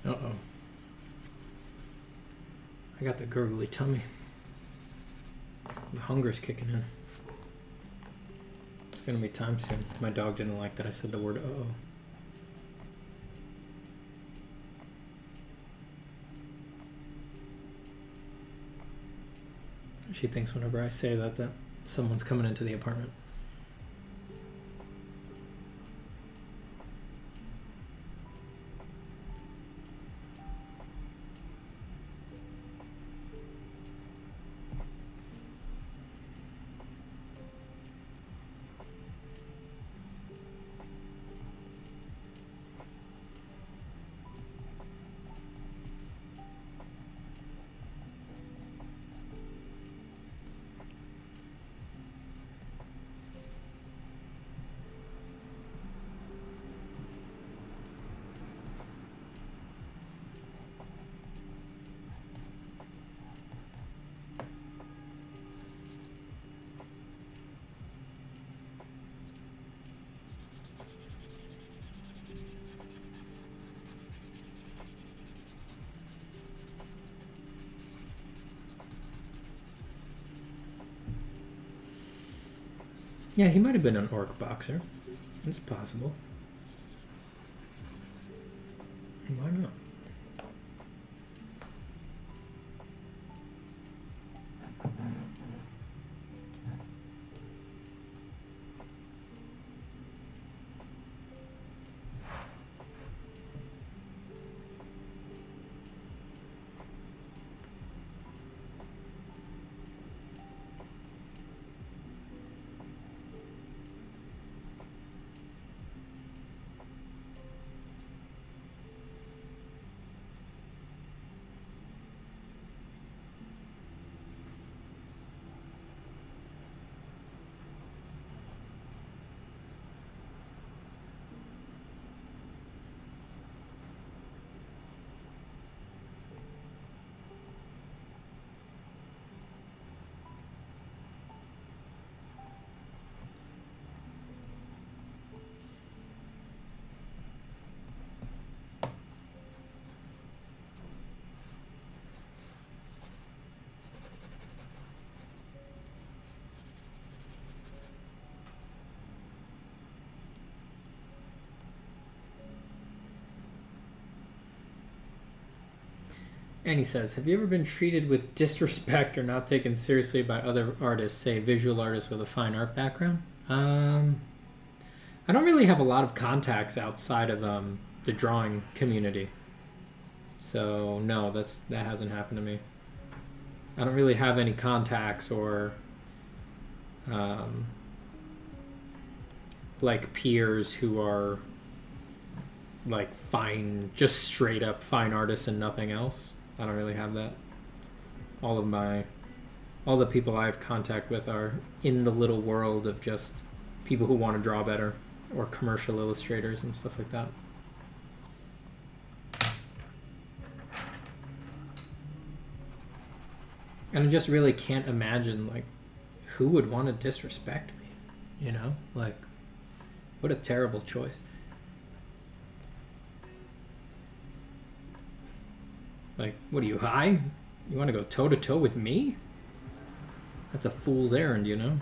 Uh-oh. I got the gurgly tummy. The hunger's kicking in. It's gonna be time soon. My dog didn't like that I said the word uh-oh. She thinks whenever I say that someone's coming into the apartment. Yeah, he might have been an orc boxer. It's possible. Why not? And he says, have you ever been treated with disrespect or not taken seriously by other artists, say visual artists with a fine art background? I don't really have a lot of contacts outside of the drawing community. So no, that hasn't happened to me. I don't really have any contacts or like peers who are like fine, just straight up fine artists and nothing else. I don't really have that. All the people I have contact with are in the little world of just people who want to draw better or commercial illustrators and stuff like that. And I just really can't imagine like who would want to disrespect me, you know? Like what a terrible choice. Like, what are you, high? You want to go toe-to-toe with me? That's a fool's errand, you know?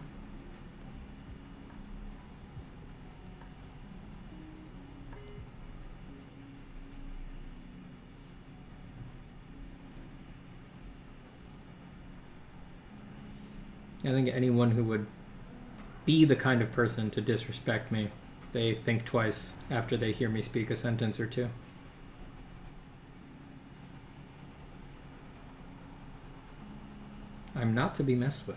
I think anyone who would be the kind of person to disrespect me, they think twice after they hear me speak a sentence or two. I'm not to be messed with.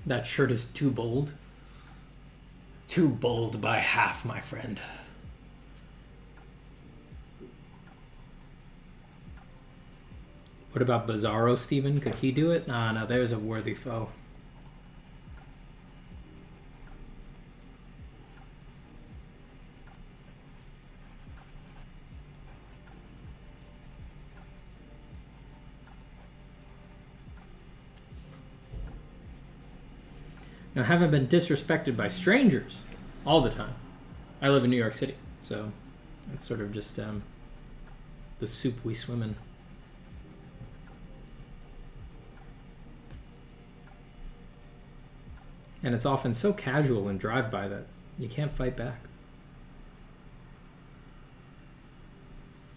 That shirt is too bold. too bold by half, my friend. What about Bizarro, Steven? Could he do it? Nah, no, there's a worthy foe. Now, I haven't been disrespected by strangers all the time. I live in New York City, so it's sort of just the soup we swim in. And it's often so casual and drive-by that you can't fight back.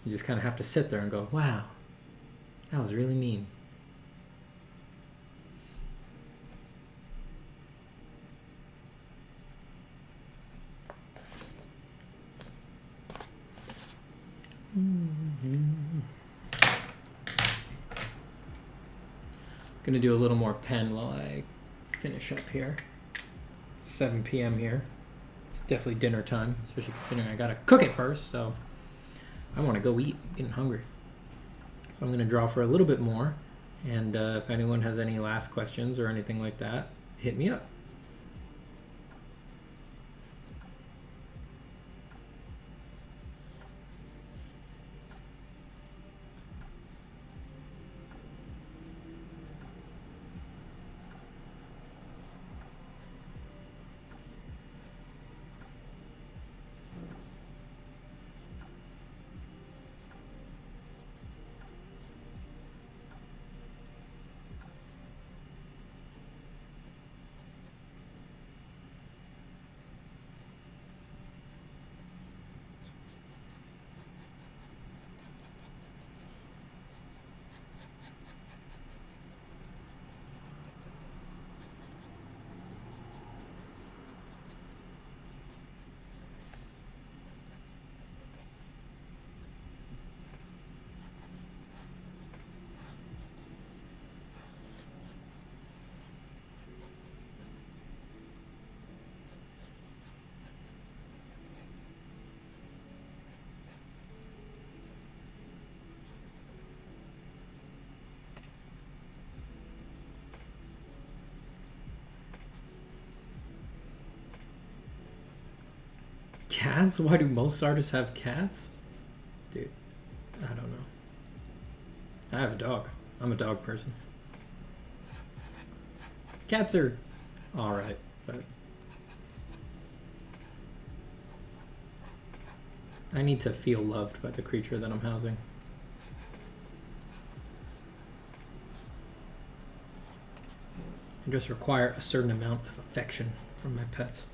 You just kind of have to sit there and go, wow, that was really mean. Gonna do a little more pen while I finish up here. It's 7 p.m. here. It's definitely dinner time, especially considering I gotta cook it first, so I want to go eat. I'm getting hungry. So I'm gonna draw for a little bit more, and if anyone has any last questions or anything like that, hit me up. Cats? Why do most artists have cats? Dude, I don't know. I have a dog. I'm a dog person. Cats are alright, but I need to feel loved by the creature that I'm housing. I just require a certain amount of affection from my pets.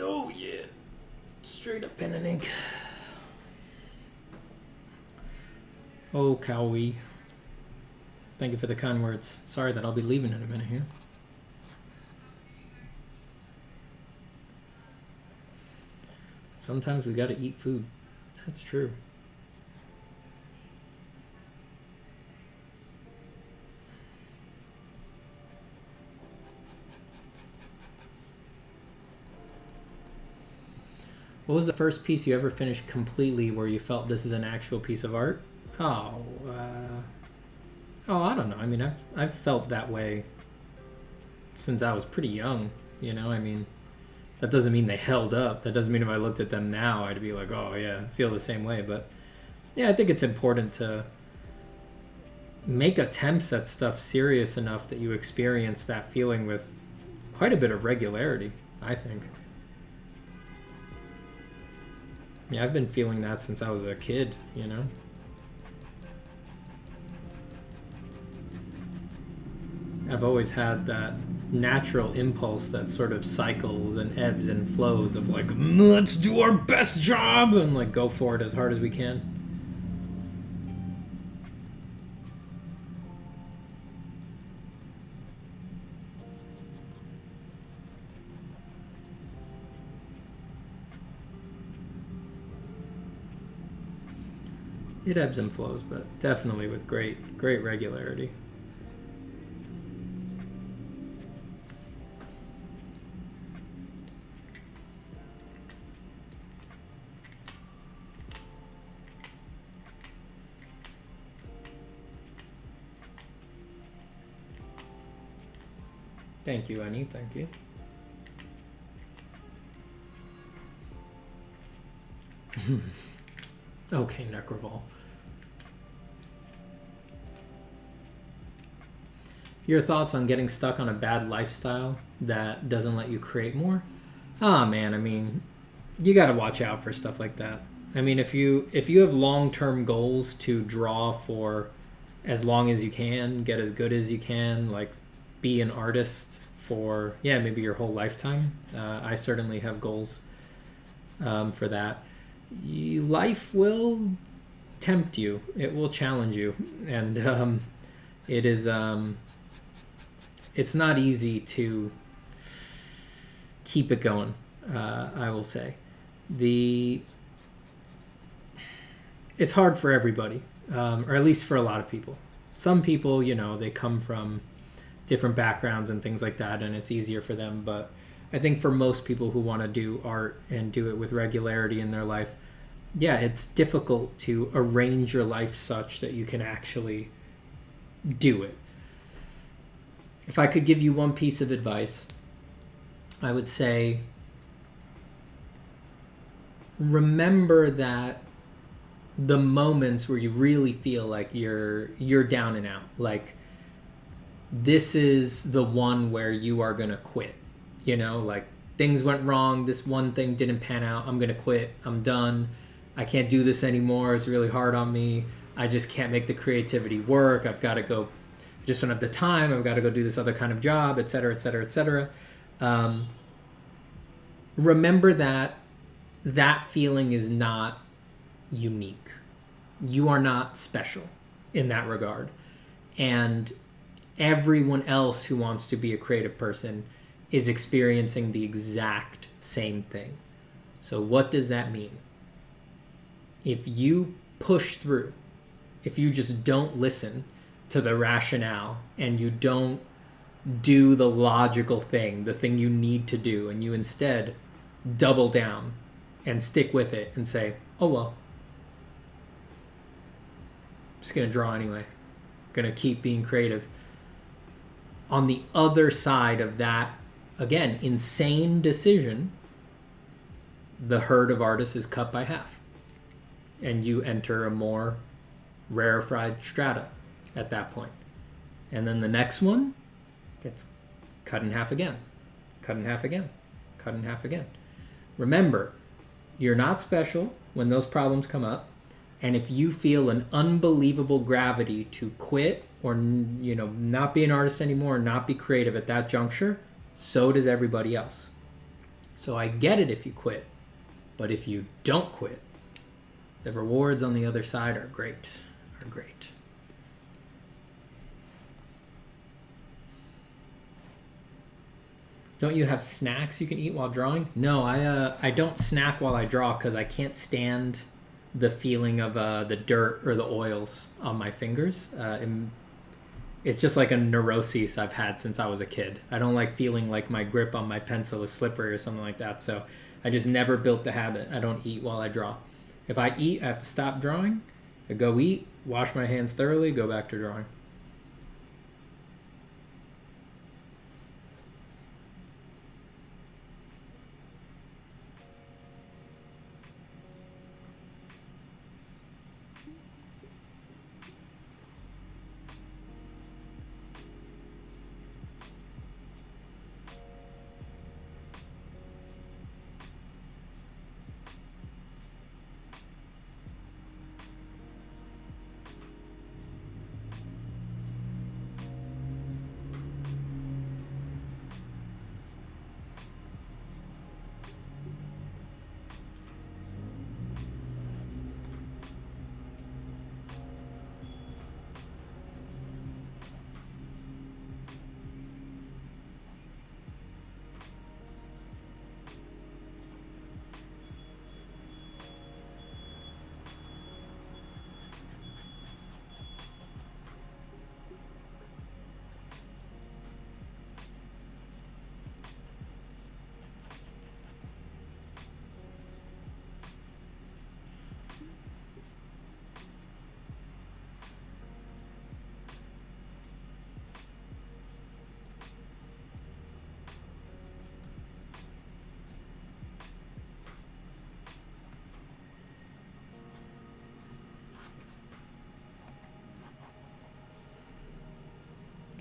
Oh yeah, straight up pen and ink. Oh, Cowie. Thank you for the kind words. Sorry that I'll be leaving in a minute here. Sometimes we gotta eat food. That's true. What was the first piece you ever finished completely where you felt this is an actual piece of art? I don't know. I mean, I've felt that way since I was pretty young, you know? I mean, that doesn't mean they held up. That doesn't mean if I looked at them now, I'd be like, oh yeah, I feel the same way. But yeah, I think it's important to make attempts at stuff serious enough that you experience that feeling with quite a bit of regularity, I think. Yeah, I've been feeling that since I was a kid, you know? I've always had that natural impulse that sort of cycles and ebbs and flows of like, let's do our best job and like go for it as hard as we can. It ebbs and flows, but definitely with great regularity. Thank you, Annie. Thank you. Okay, Necroval. Your thoughts on getting stuck on a bad lifestyle that doesn't let you create more? Ah, man, I mean, you got to watch out for stuff like that. I mean, if you have long-term goals to draw for as long as you can, get as good as you can, like be an artist for, yeah, maybe your whole lifetime. I certainly have goals for that. Life will tempt you. It will challenge you. And it is... it's not easy to keep it going, I will say. It's hard for everybody, or at least for a lot of people. Some people, you know, they come from different backgrounds and things like that, and it's easier for them. But I think for most people who want to do art and do it with regularity in their life, yeah, it's difficult to arrange your life such that you can actually do it. If I could give you one piece of advice, I would say remember that the moments where you really feel like you're down and out, like this is the one where you are going to quit. You know, like things went wrong, this one thing didn't pan out, I'm going to quit, I'm done, I can't do this anymore, it's really hard on me, I just can't make the creativity work, I've got to go, I just don't have the time, I've got to go do this other kind of job, etc., etc., etc. Remember that feeling is not unique. You are not special in that regard. And everyone else who wants to be a creative person is experiencing the exact same thing. So what does that mean? If you push through, if you just don't listen to the rationale and you don't do the logical thing, the thing you need to do, and you instead double down and stick with it and say, oh well, I'm just going to draw anyway. I'm going to keep being creative. On the other side of that, again, insane decision, the herd of artists is cut by half. And you enter a more rarefied strata at that point. And then the next one gets cut in half again. Cut in half again. Cut in half again. Remember, you're not special when those problems come up. And if you feel an unbelievable gravity to quit or, you know, not be an artist anymore, not be creative at that juncture, so does everybody else. So I get it if you quit. But if you don't quit, the rewards on the other side are great. Are great. Don't you have snacks you can eat while drawing? No, I don't snack while I draw because I can't stand the feeling of the dirt or the oils on my fingers. It's just like a neuroses I've had since I was a kid. I don't like feeling like my grip on my pencil is slippery or something like that. So I just never built the habit. I don't eat while I draw. If I eat, I have to stop drawing. I go eat, wash my hands thoroughly, go back to drawing.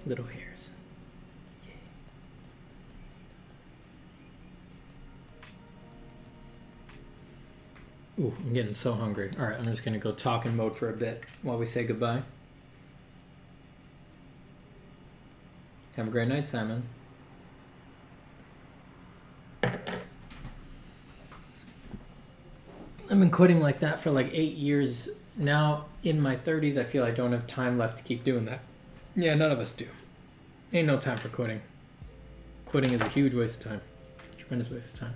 Little hairs. Yay. Ooh, I'm getting so hungry. All right, I'm just going to go talking mode for a bit while we say goodbye. Have a great night, Simon. I've been quitting like that for like 8 years. Now, in my 30s, I feel I don't have time left to keep doing that. Yeah, none of us do. Ain't no time for quitting. Quitting is a huge waste of time. Tremendous waste of time.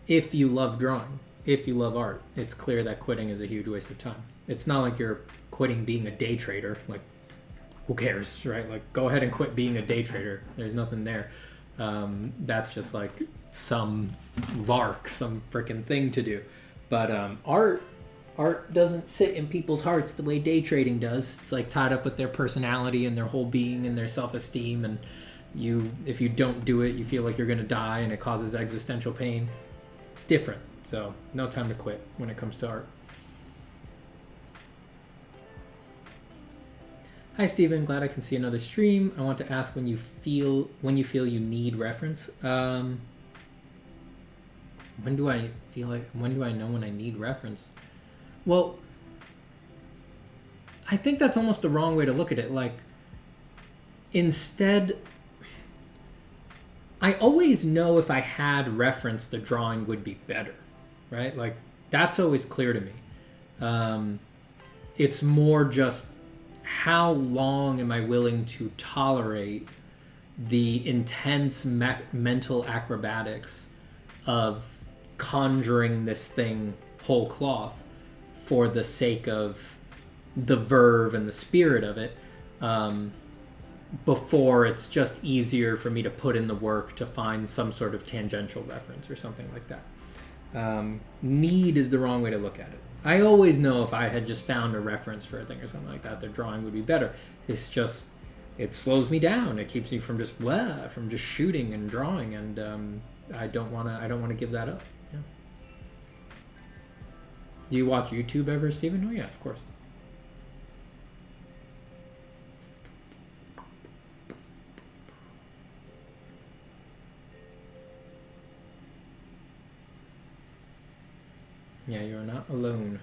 If you love drawing, if you love art, it's clear that quitting is a huge waste of time. It's not like you're quitting being a day trader. Like, who cares, right? Like, go ahead and quit being a day trader. There's nothing there. That's just like some lark, some freaking thing to do. But art doesn't sit in people's hearts the way day trading does. It's like tied up with their personality and their whole being and their self-esteem. And if you don't do it, you feel like you're going to die, and it causes existential pain. It's different. So no time to quit when it comes to art. Hi, Steven. Glad I can see another stream. I want to ask when you feel you need reference. When do I know when I need reference? Well, I think that's almost the wrong way to look at it. Like, instead, I always know if I had reference, the drawing would be better, right? Like, that's always clear to me. It's more just how long am I willing to tolerate the intense mental acrobatics of conjuring this thing whole cloth for the sake of the verve and the spirit of it, before it's just easier for me to put in the work to find some sort of tangential reference or something like that. Need is the wrong way to look at it. I always know if I had just found a reference for a thing or something like that, the drawing would be better. It's just, it slows me down. It keeps me from just shooting and drawing, and I don't want to give that up. Yeah. Do you watch YouTube ever, Steven? Oh yeah, of course. Yeah, you're not alone.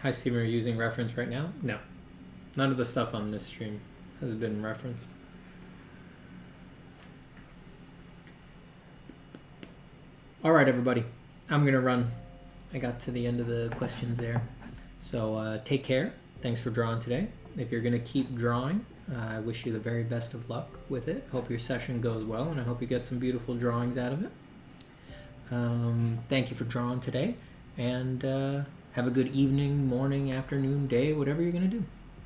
Hi, Steven, are you using reference right now? No. None of the stuff on this stream has been referenced. All right, everybody. I'm going to run. I got to the end of the questions there. So take care. Thanks for drawing today. If you're going to keep drawing, I wish you the very best of luck with it. Hope your session goes well, and I hope you get some beautiful drawings out of it. Thank you for drawing today, and have a good evening, morning, afternoon, day, whatever you're going to do.